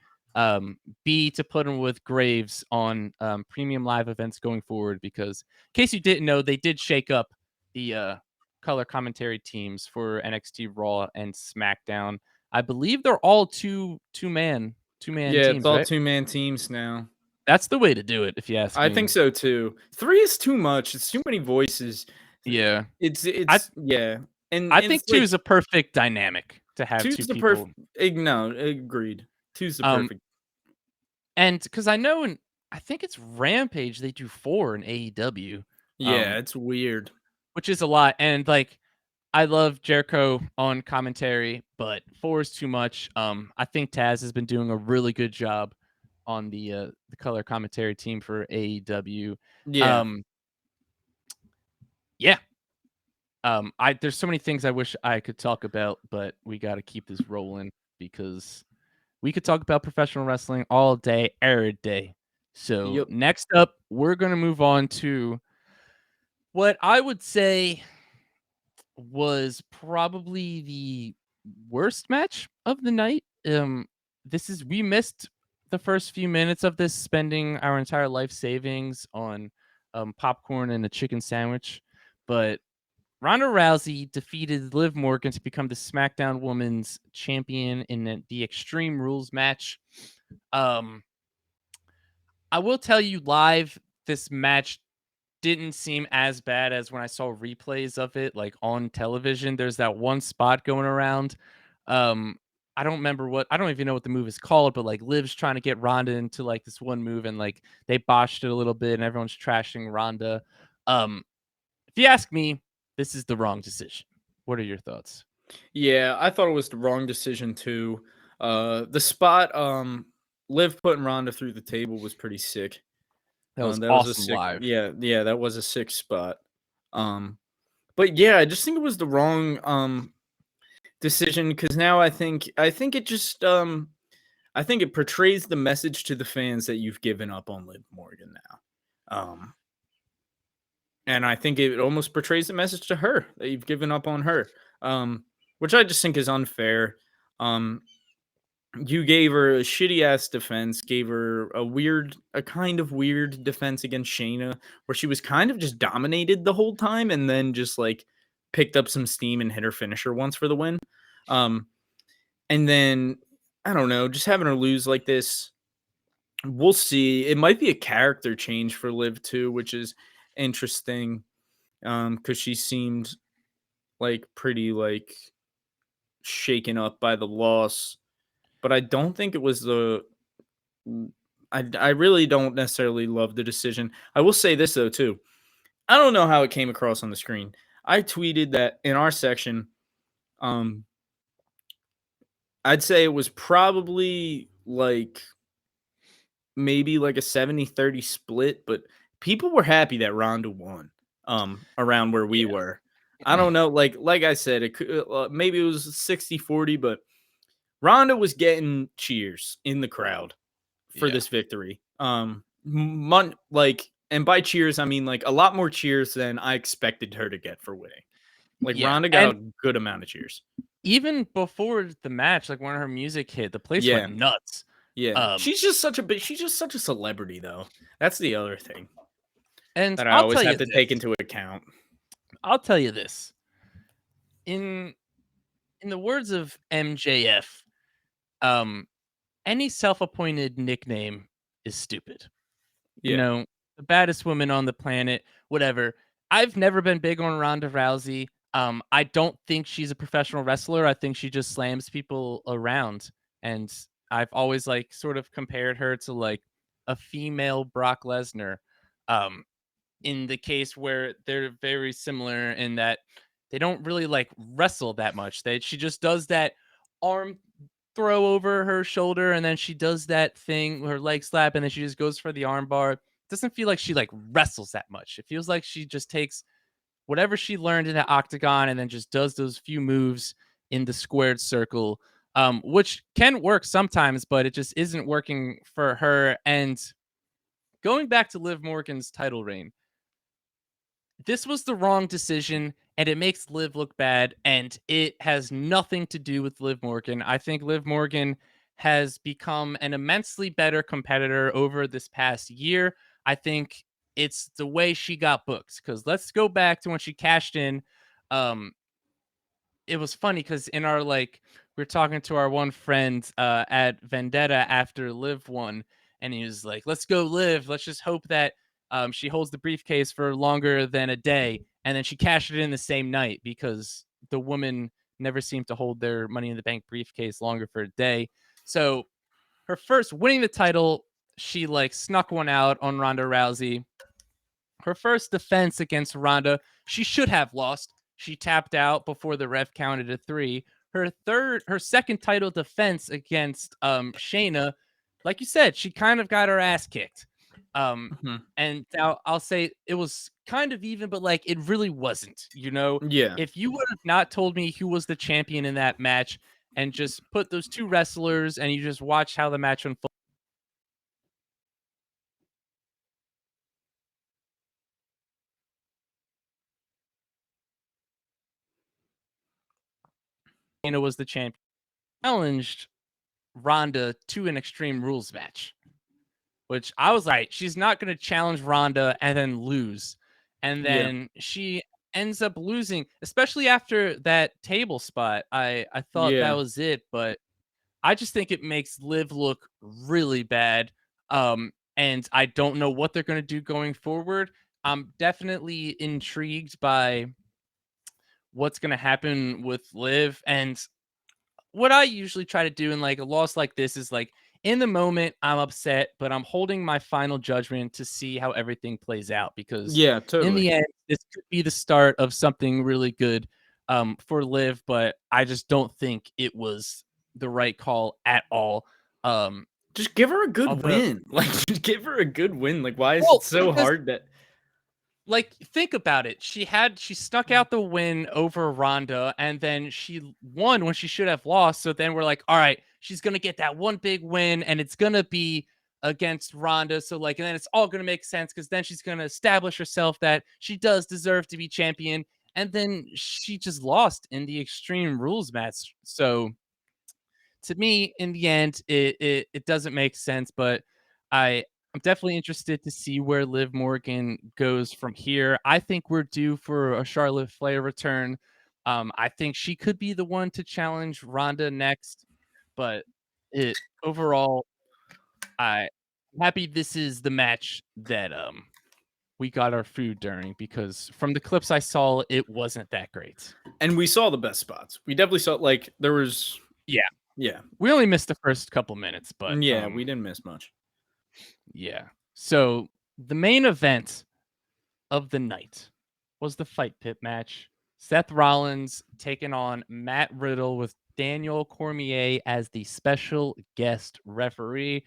B, to put him with Graves on premium live events going forward. Because in case you didn't know, they did shake up the color commentary teams for NXT Raw and SmackDown. I believe they're all two-man Yeah, it's teams, all right? two-man teams now. That's the way to do it, if you ask I me. think so too. 3 is too much. It's too many voices. Yeah. I It's yeah. And I it's think two like is a perfect dynamic to have two two's the people. perfect no, agreed. Two's the Um, perfect. and because I know I think it's Rampage, they do 4 in AEW, Yeah, it's weird. which is a lot. And like, I love Jericho on commentary, but 4 is too much. I think Taz has been doing a really good job on the color commentary team for AEW. Yeah. Um, yeah. I there's so many things I wish I could talk about, but we got to keep this rolling because we could talk about professional wrestling all day, every day. So Yep. next up, we're gonna move on to what I would say was probably the worst match of the night. We missed the first few minutes of this, spending our entire life savings on popcorn and a chicken sandwich, but Ronda Rousey defeated Liv Morgan to become the SmackDown Women's Champion in the Extreme Rules match. Um, I will tell you live, this match didn't seem as bad as when I saw replays of it, like on television. There's that one spot going around. Um, I don't even know what the move is called, but like Liv's trying to get Ronda into like this one move and like they botched it a little bit and everyone's trashing Ronda. Um, if you ask me, this is the wrong decision. What are your thoughts? Yeah, I thought it was the wrong decision too. The spot Liv putting Ronda through the table was pretty sick. That was That was a awesome sick live. yeah, that was a sick spot. Um but yeah, I just think it was the wrong decision because now I think it just I think it portrays the message to the fans that you've given up on Liv Morgan now. And I think it almost portrays the message to her that you've given up on her. Which I just think is unfair. Um you gave her a shitty ass defense, gave her a kind of weird defense against Shayna, where she was kind of just dominated the whole time and then just like picked up some steam and hit her finisher once for the win. Um, and then I don't know, just having her lose like this, we'll see. It might be a character change for Liv too, which is interesting. Because she seemed like pretty like shaken up by the loss, but I don't think it was the I really don't necessarily love the decision. I will say this though too. I don't know how it came across on the screen. I tweeted that in our section, um, I'd say it was probably like maybe like a 70-30 split, but people were happy that Ronda won around where we Yeah. were. I don't know, like I said, it could maybe it was 60-40, but Ronda was getting cheers in the crowd for Yeah. this victory. And by cheers I mean like a lot more cheers than I expected her to get for winning. Like Yeah. Ronda got And a good amount of cheers. even before the match, like when her music hit, the place went Yeah, nuts. yeah. Um, She's just such a celebrity though. That's the other thing and that I I'll always tell have you to take this. into account. I'll tell you this. In in the words of MJF, um, any self-appointed nickname is stupid. You Yeah. know, the baddest woman on the planet, whatever. I've never been big on Ronda Rousey. I don't think she's a professional wrestler. I think she just slams people around. And I've always like sort of compared her to like a female Brock Lesnar. Um, in the case where they're very similar in that they don't really like wrestle that much. She just does that arm throw over her shoulder and then she does that thing, her leg slap, and then she just goes for the arm bar. Doesn't feel like she like wrestles that much. It feels like she just takes whatever she learned in the octagon and then just does those few moves in the squared circle, which can work sometimes, but it just isn't working for her. And going back to Liv Morgan's title reign, this was the wrong decision and it makes Liv look bad and it has nothing to do with Liv Morgan. I think Liv Morgan has become an immensely better competitor over this past year. I think it's the way she got booked cuz let's go back to when she cashed in. um it was funny because in our like we are talking to our one friend at Vendetta after Liv won, and he was like, "Let's go Liv. Let's just hope that she holds the briefcase for longer than a day." And then she cashed it in the same night because the woman never seemed to hold their Money in the Bank briefcase longer for a day. So her first winning the title, she like snuck one out on Ronda Rousey. Her first defense against Ronda, she should have lost. She tapped out before the ref counted to 3. Her second title defense against Shayna, like you said, she kind of got her ass kicked. Um Mhm. and now I'll say it was kind of even, but like it really wasn't, you know. Yeah. If you would have not told me who was the champion in that match and just put those two wrestlers and you just watch how the match unfolded, Shayna was the champion, challenged Ronda to an Extreme Rules match, which I was like, she's not going to challenge Ronda and then lose. And Yeah. then she ends up losing, especially after that table spot. I thought that Yeah. was it, but I just think it makes Liv look really bad. And I don't know what they're going to do going forward. I'm definitely intrigued by what's going to happen with Liv. And what I usually try to do in like a loss like this is like in the moment I'm upset, but I'm holding my final judgment to see how everything plays out because Yeah, in totally. the end this could be the start of something really good for Liv, but I just don't think it was the right call at all. Um Just give her a good although win. Like, just give her a good win. Like, why is it well so because hard that like think about it. She stuck out the win over Ronda and then she won when she should have lost. So then we're like, all right, she's gonna get that one big win and it's gonna be against Ronda. So like, and then it's all gonna make sense because then she's gonna establish herself that she does deserve to be champion. And then she just lost in the Extreme Rules match. So to me, in the end, it doesn't make sense, but I'm definitely interested to see where Liv Morgan goes from here. I think we're due for a Charlotte Flair return. I think she could be the one to challenge Ronda next, but it overall, I'm happy this is the match that we got our food during because from the clips I saw, it wasn't that great. and we saw the best spots. We definitely saw like there was Yeah, yeah. we only missed the first couple minutes, but Yeah, we didn't miss much. yeah. So the main event of the night was the fight pit match. Seth Rollins taking on Matt Riddle with Daniel Cormier as the special guest referee.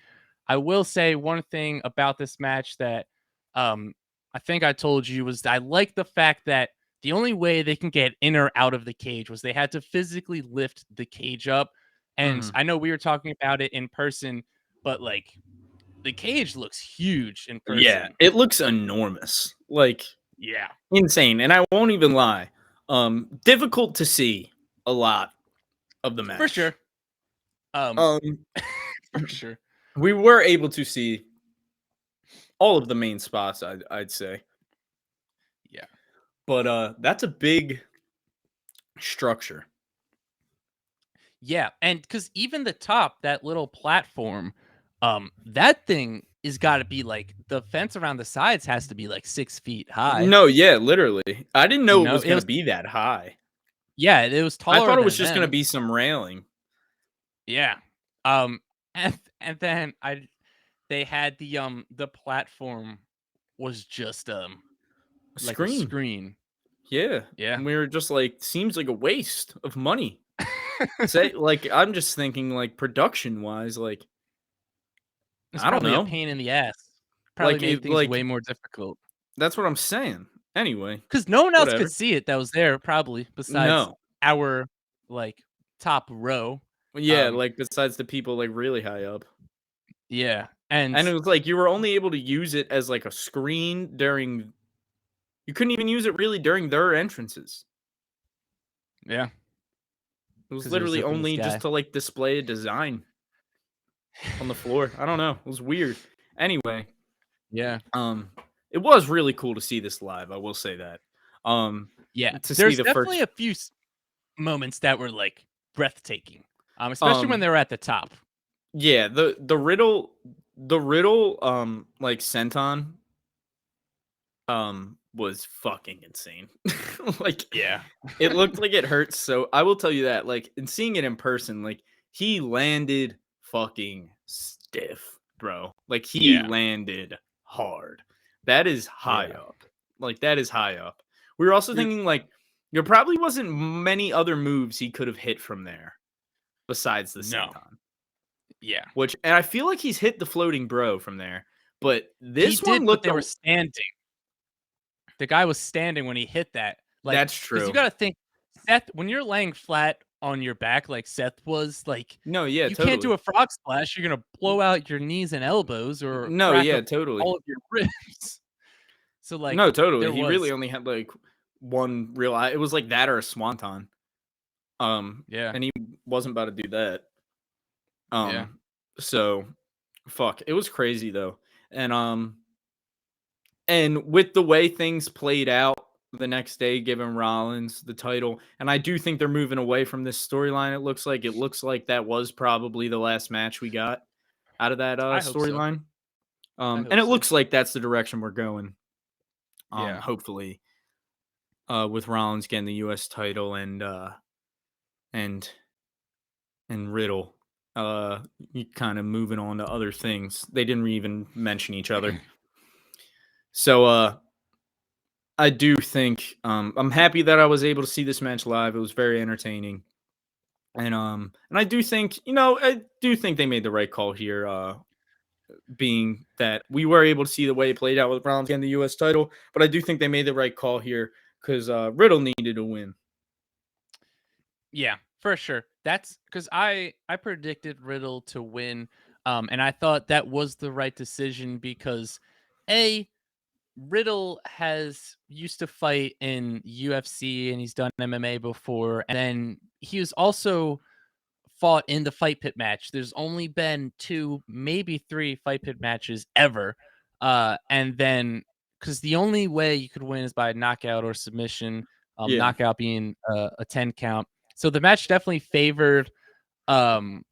I will say one thing about this match that um, I think I told you was I like the fact that the only way they can get in or out of the cage was they had to physically lift the cage up. And Mhm. I know we were talking about it in person, but like the cage looks huge in Yeah, person. it looks enormous, like, Yeah, insane, and I won't even lie, difficult to see a lot of the for match. sure. Um, Um, for sure. we were able to see all of the main spots, I'd say, Yeah. but, that's a big structure. Yeah, and because even the top, that little platform, that thing is gotta be like the fence around the sides has to be like 6 feet high, No, yeah, literally. I didn't you know it know? was It gonna was be that high. yeah, it was I taller thought it was than just gonna them. be some railing. Yeah. And then they had the platform was just, A like a screen. screen. Yeah, Yeah. and we were just like, "Seems like a waste of money." Say like, I'm just thinking, like, production-wise, like, It's I don't probably a know. pain in the ass. Probably Like, made it things like, way more difficult. that's what I'm saying. Anyway, Because no one else could whatever. see it that was there probably besides No. our, like, top row. Yeah, Um, like, besides the people, like, really high up. yeah, and And it was like, you were only able to use it as, like, a screen during you couldn't even use it really during their entrances. yeah, It was because it was literally up in the only just sky. to, like, display a design on the floor. I don't know, it was weird. Anyway, Yeah, um, it was really cool to see this live, I will say that. Um, yeah. to see There's the definitely first a few moments that were, like, breathtaking, especially when um, they were at the top. yeah, the Riddle, like, senton, was fucking insane. Like, Yeah. it looked like it hurt, so I will tell you that, like, in seeing it in person, like, he landed fucking stiff, bro. Like, he Yeah. landed hard. That is high Yeah. up. Like, that is high up. We were also You're thinking, like, there probably wasn't many other moves he could have hit from there besides the no. senton, Yeah. which and I feel like he's hit the floating bro from there, but He this one did, but looked they were a standing. The guy was standing when he hit that. Like, that's because you true. gotta think, Seth, when you're laying flat on your back like Seth was, like, No, yeah, you can't do totally. a frog splash. You're gonna blow out your knees and elbows or No, crack yeah, up totally. all of your ribs. So, like, No, totally. there He really was only had, like, one real eye it was like that or a swanton. yeah, And he wasn't about to do that. yeah, So fuck, it was crazy though. And and with the way things played out the next day, giving Rollins the title, and I do think they're moving away from this storyline. It looks like that was probably the last match we got out of that I hope so. storyline. I And hope it so. looks like that's the direction we're going. Yeah. Hopefully, with Rollins getting the US title and and Riddle kind of moving on to other things. They didn't even mention each other. So I do think I'm happy that I was able to see this match live. It was very entertaining. And I do think, I do think they made the right call here, being that we were able to see the way it played out with Rollins getting the US title, but I do think they made the right call here because Riddle needed to win. Yeah, for sure. That's because I predicted Riddle to win, and I thought that was the right decision because a Riddle has used to fight in UFC and he's done MMA before, and then he was also fought in the fight pit match. There's only been 2, maybe 3 fight pit matches ever. And then because the only way you could win is by knockout or submission, Yeah. knockout being a 10 count. So the match definitely favored um,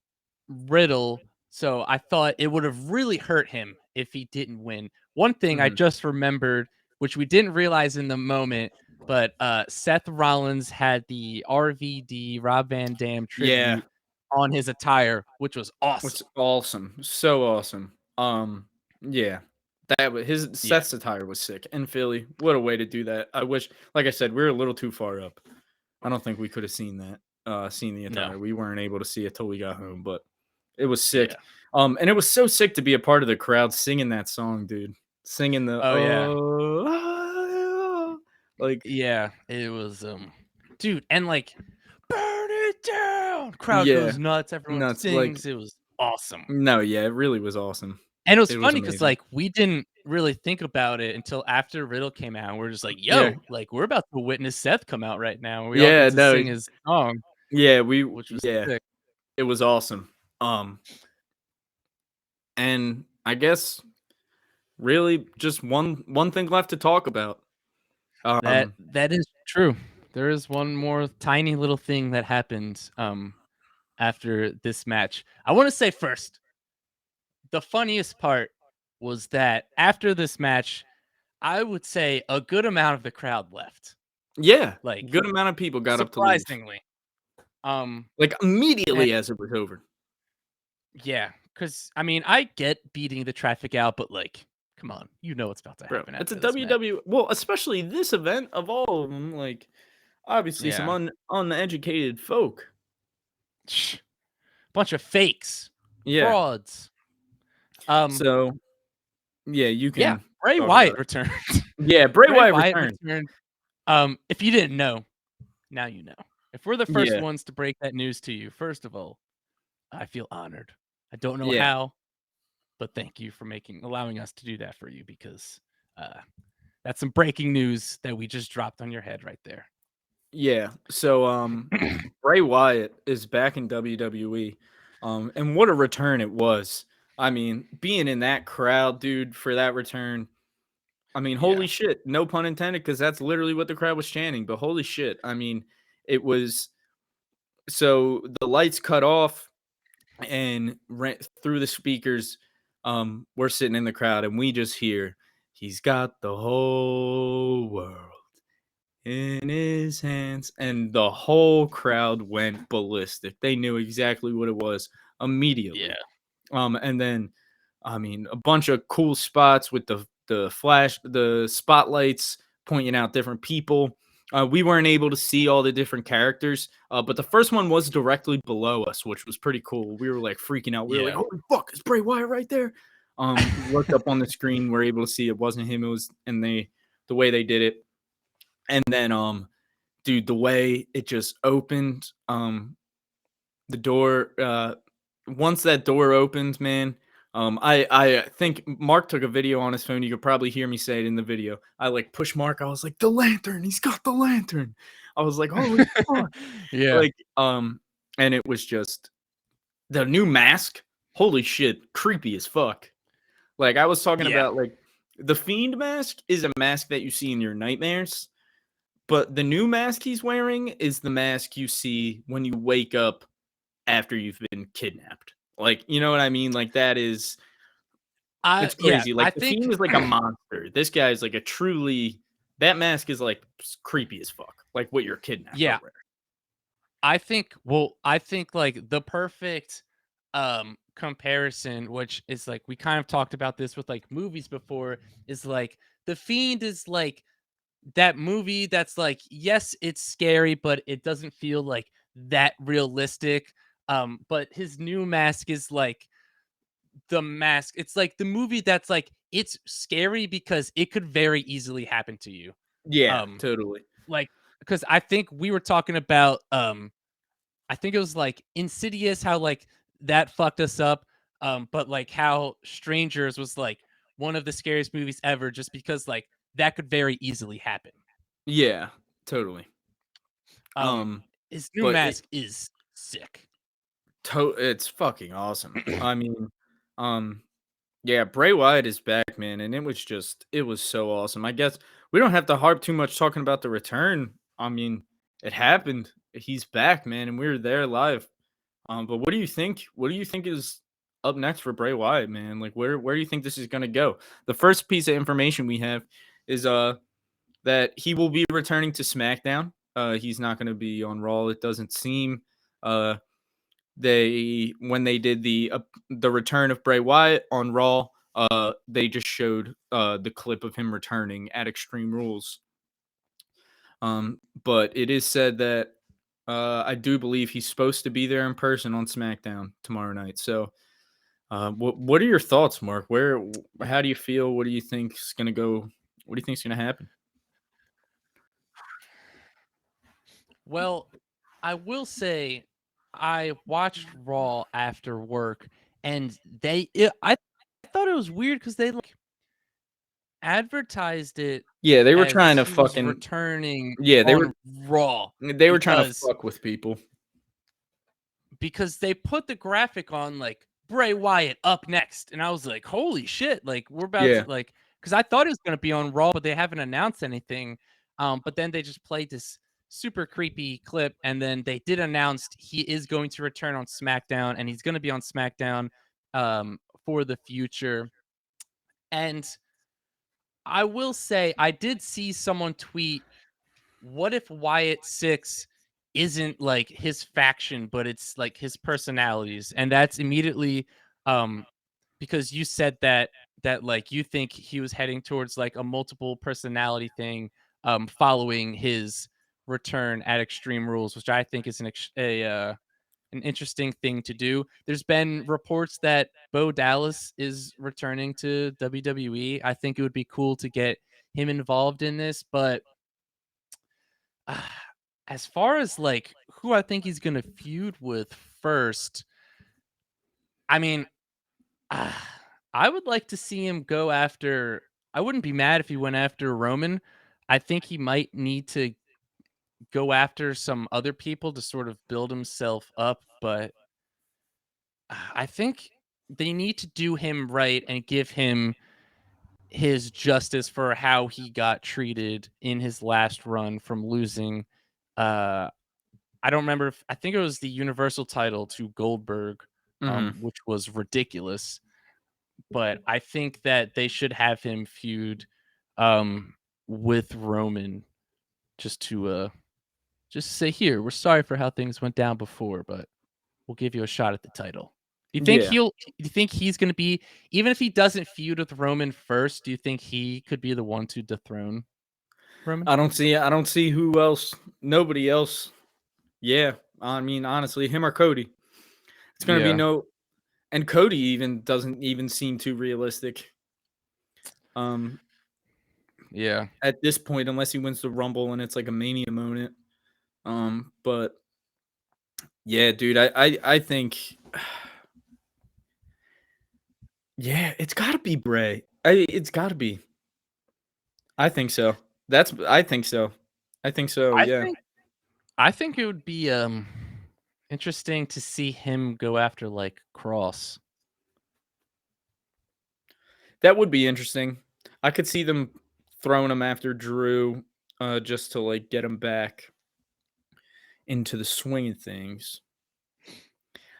Riddle. So I thought it would have really hurt him if he didn't win. One thing I Hmm. just remembered, which we didn't realize in the moment, but Seth Rollins had the RVD Rob Van Dam Yeah. tribute on his attire, which was Which awesome. awesome. So awesome. Yeah. That was his Yeah. Seth's attire was sick. In Philly. What a way to do that. I wish like I said, we were a little too far up. I don't think we could have seen that, seen the No. attire. We weren't able to see it till we got home, but it was sick. Yeah. And it was so sick to be a part of the crowd singing that song, dude. Singing the Oh yeah. oh, like Yeah. It was dude, and like burning it down. Crowd Yeah. goes nuts. Everyone Nuts. Like, sings. It was awesome. no, yeah, it really was awesome. And it was It was funny because amazing. like we didn't really think about it until after Riddle came out. We're just like, Yeah. yo, like we're about to witness Seth come out right now. We all get Yeah, to no. sing his song, Yeah, which was yeah, sick. it was awesome. And I guess really just one thing left to talk about. That Um, that is true. There is one more tiny little thing that happened after this match. I want to say first, the funniest part was that after this match, I would say a good amount of the crowd left. yeah, Like good amount of people got up to leave, surprisingly. Um like, and immediately as it was over. yeah, cuz I mean, I get beating the traffic out, but like come on, you know what's about to Bro, happen it's a after this match. WW well, especially this event of all of them, like, obviously some Yeah. uneducated folk. Shh. Bunch of fakes, Yeah, frauds. Um so, yeah, you yeah, can Bray talk about Wyatt it. returned. Yeah, Bray Bray Wyatt Wyatt returned. returned. If you didn't know, now you know. If we're the first Yeah, ones to break that news to you, first of all, I feel honored. I don't know yeah, how, but thank you for allowing us to do that for you because uh, that's some breaking news that we just dropped on your head right there. yeah. So, Bray Wyatt is back in WWE, and what a return it was. I mean, being in that crowd, dude, for that return. I mean, Yeah, holy shit! No pun intended, because that's literally what the crowd was chanting. But holy shit! I mean, it was so the lights cut off and through the speakers. We're sitting in the crowd and we just hear, "He's got the whole world in his hands," and the whole crowd went ballistic. They knew exactly what it was yeah, immediately. And then, I mean, a bunch of cool spots with the spotlights pointing out different people. We weren't able to see all the different characters, but the first one was directly below us, which was pretty cool. We were like freaking out. We were like, yeah, "Holy fuck, is Bray Wyatt right there?" Looked up on the screen, we're able to see it wasn't him. It was, and the way they did it, and then dude, the way it just opened, the door, once that door opened, man, I think Mark took a video on his phone. You could probably hear me say it in the video. I like push Mark. I was like, "The lantern, he's got the lantern." I was like, "Holy fuck!" yeah, Like, and it was just the new mask. Holy shit, creepy as fuck. Like I was talking yeah, about, like the Fiend mask is a mask that you see in your nightmares. But the new mask he's wearing is the mask you see when you wake up after you've been kidnapped. Like, you know what I mean? Like that is it's yeah. crazy. I Like the think, Fiend is like a monster. This guy is like a truly that mask is like creepy as fuck. Like what your kidnapper yeah, wear. I think like the perfect comparison, which is like we kind of talked about this with like movies before, is like the Fiend is like that movie that's like, yes, it's scary, but it doesn't feel like that realistic. But his new mask is like the mask. It's like the movie that's like it's scary because it could very easily happen to you. Yeah, Um, totally. like because I think we were talking about I think it was like Insidious, how like that fucked us up. But like how Strangers was like one of the scariest movies ever, just because like that could very easily happen. Yeah, totally. Um, Um, his new but it mask is sick. it's fucking awesome. I mean, um, yeah, Bray Wyatt is back, man, and it was so awesome. I guess we don't have to harp too much talking about the return. I mean, it happened. He's back, man, and we were there live. But what do you think? What do you think is up next for Bray Wyatt, man? Like where do you think this is gonna go? The first piece of information we have is that he will be returning to SmackDown. He's not gonna be on Raw. It doesn't seem. Uh, they when they did the return of Bray Wyatt on Raw, they just showed the clip of him returning at Extreme Rules. But it is said that I do believe he's supposed to be there in person on SmackDown tomorrow night. So, what are your thoughts, Mark? How do you feel? What do you think's gonna go? What do you think's gonna happen? Well, I will say I watched Raw after work, and I thought it was weird because they like advertised it Yeah, they were as trying to he was fucking returning yeah, on Raw they were trying to because fuck with people. they put the graphic on like Bray Wyatt up next, and I was like, "Holy shit!" Like we're about Yeah. to like because I thought it was gonna be on Raw, but they haven't announced anything. But then they just played this super creepy clip, and then they did announce he is going to return on SmackDown, and he's gonna be on SmackDown for the future. And I will say, I did see someone tweet, what if Wyatt 6 isn't like his faction, but it's like his personalities? And that's immediately um because you said that like you think he was heading towards like a multiple personality thing following his return at Extreme Rules, which I think is an interesting thing to do. There's been reports that Bo Dallas is returning to WWE. I think it would be cool to get him involved in this, but uh, as far as like who I think he's going to feud with first, I mean, uh, I would like to see him go after. I wouldn't be mad if he went after Roman. I think he might need to go after some other people to sort of build himself up, but I think they need to do him right and give him his justice for how he got treated in his last run from losing. Uh, I don't remember if I think it was the Universal title to Goldberg, Mhm. which was ridiculous. But I think that they should have him feud um, with Roman just to say here, we're sorry for how things went down before, but we'll give you a shot at the title. Yeah. Do you think he's gonna be, even if he doesn't feud with Roman first, do you think he could be the one to dethrone Roman? I don't see who else, nobody else. Yeah. I mean, honestly, him or Cody. It's gonna be Yeah. no and Cody even doesn't even seem too realistic. Um, Yeah. at this point, unless he wins the Rumble and it's like a Mania moment. But yeah, dude, I think yeah, it's gotta be Bray. It's gotta be. I think so. I think so. I think so, I yeah. think I think it would be interesting to see him go after like Cross. That would be interesting. I could see them throwing him after Drew, just to, like, get him back into the swing of things.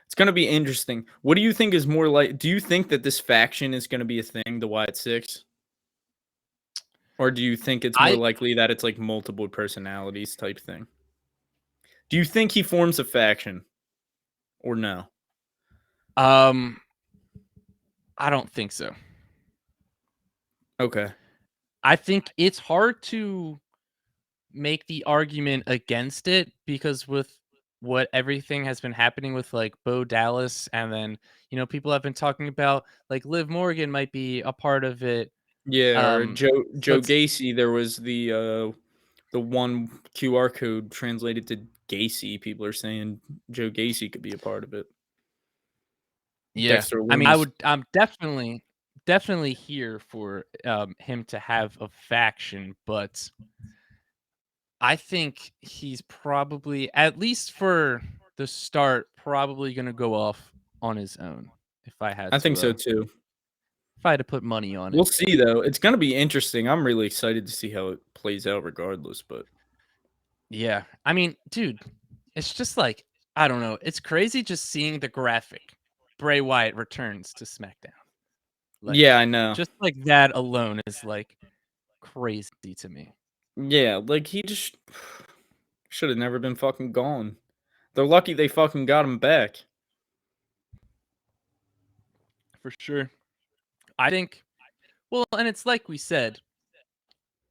It's gonna be interesting. What do you think is more like do you think that this faction is gonna be a thing, the Wyatt Six? Or do you think it's more I likely that it's, like, multiple personalities type thing? Do you think he forms a faction or no? um I don't think so. Okay. I think it's hard to make the argument against it because with what everything has been happening with like Bo Dallas, and then people have been talking about like Liv Morgan might be a part of it. Yeah, or So Joe it's Gacy, there was the one QR code translated to Gacy. People are saying Joe Gacy could be a part of it. Yeah. Dexter I mean, Loomis. I'm definitely here for him to have a faction, but I think he's probably, at least for the start, probably going to go off on his own I think so too. if I had to put money on We'll it. see though. It's gonna be interesting. I'm really excited to see how it plays out regardless, but Yeah. I mean, dude, it's just like, I don't know. It's crazy just seeing the graphic. Bray Wyatt returns to SmackDown. Like, yeah, I know. just like that alone is like crazy to me. Yeah, like he just should have never been fucking gone. They're lucky they fucking got him back. For sure. I think, well, and it's like we said,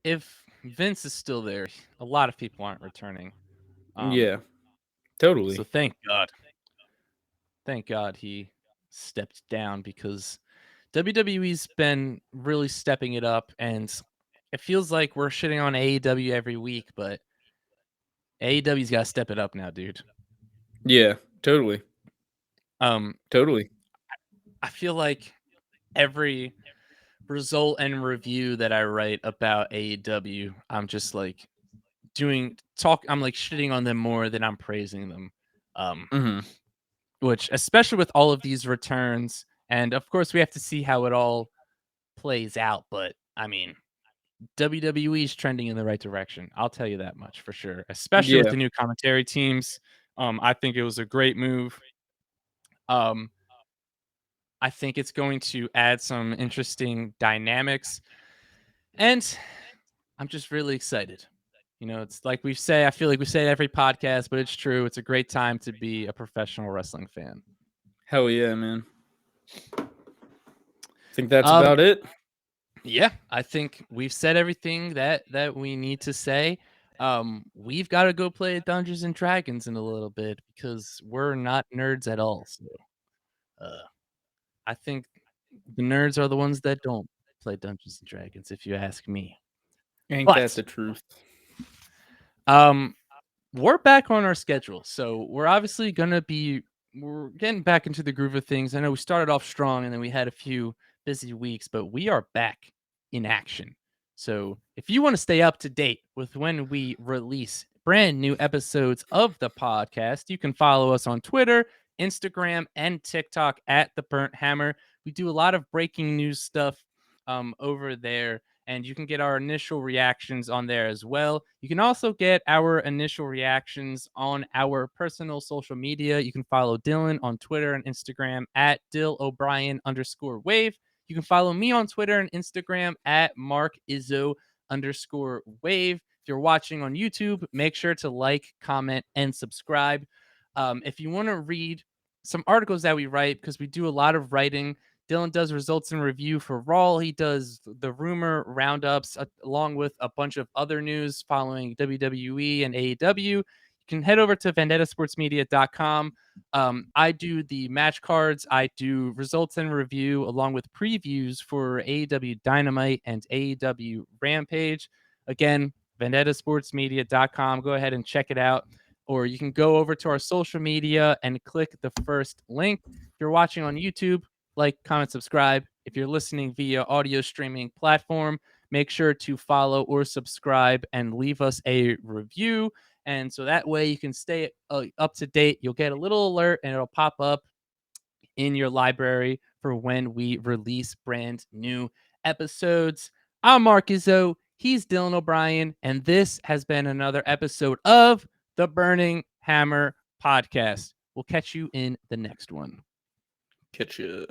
if Vince is still there, a lot of people aren't returning. Um, Yeah, so totally. thank God he stepped down because WWE's been really stepping it up, and it feels like we're shitting on AEW every week, but AEW's got to step it up now, dude. Yeah, totally. Um, Totally. I feel like every result and review that I write about AEW, I'm just like I'm like shitting on them more than I'm praising them. Um, Mhm. which especially with all of these returns, and of course we have to see how it all plays out, but I mean, WWE is trending in the right direction. I'll tell you that much for sure, especially with Yeah. the new commentary teams. I think it was a great move. Um, I think it's going to add some interesting dynamics, and I'm just really excited. It's like we say, I feel like we say it every podcast, but it's true. It's a great time to be a professional wrestling fan. Hell yeah, man. Think that's Um, about it? yeah, I think we've said everything that we need to say. We've got to go play Dungeons and Dragons in a little bit because we're not nerds at all. So, uh, I think the nerds are the ones that don't play Dungeons and Dragons, if you ask me. Ain't that But the truth? um, we're back on our schedule, so we're getting back into the groove of things. I know we started off strong and then we had a few busy weeks, but we are back in action. So if you want to stay up to date with when we release brand new episodes of the podcast, you can follow us on Twitter, Instagram, and TikTok at The Burnt Hammer. We do a lot of breaking news stuff over there, and you can get our initial reactions on there as well. You can also get our initial reactions on our personal social media. You can follow Dillon on Twitter and Instagram at DillO'Brien_wave. You can follow me on Twitter and Instagram at MarkIzzo_wave. If you're watching on YouTube, make sure to like, comment, and subscribe. If you want to read some articles that we write, because we do a lot of writing, Dillon does results and review for Raw. He does the rumor roundups along with a bunch of other news following WWE and AEW. You can head over to vendettasportsmedia.com. I do the match cards. I do results and review along with previews for AEW Dynamite and AEW Rampage. Again, vendettasportsmedia.com. Go ahead and check it out. Or you can go over to our social media and click the first link. If you're watching on YouTube, like, comment, subscribe. If you're listening via audio streaming platform, make sure to follow or subscribe and leave us a review. And so that way you can stay up to date. You'll get a little alert and it'll pop up in your library for when we release brand new episodes. I'm Mark Izzo. He's Dillon O'Brien. And this has been another episode of the Burning Hammer podcast. We'll catch you in the next one. Catch ya.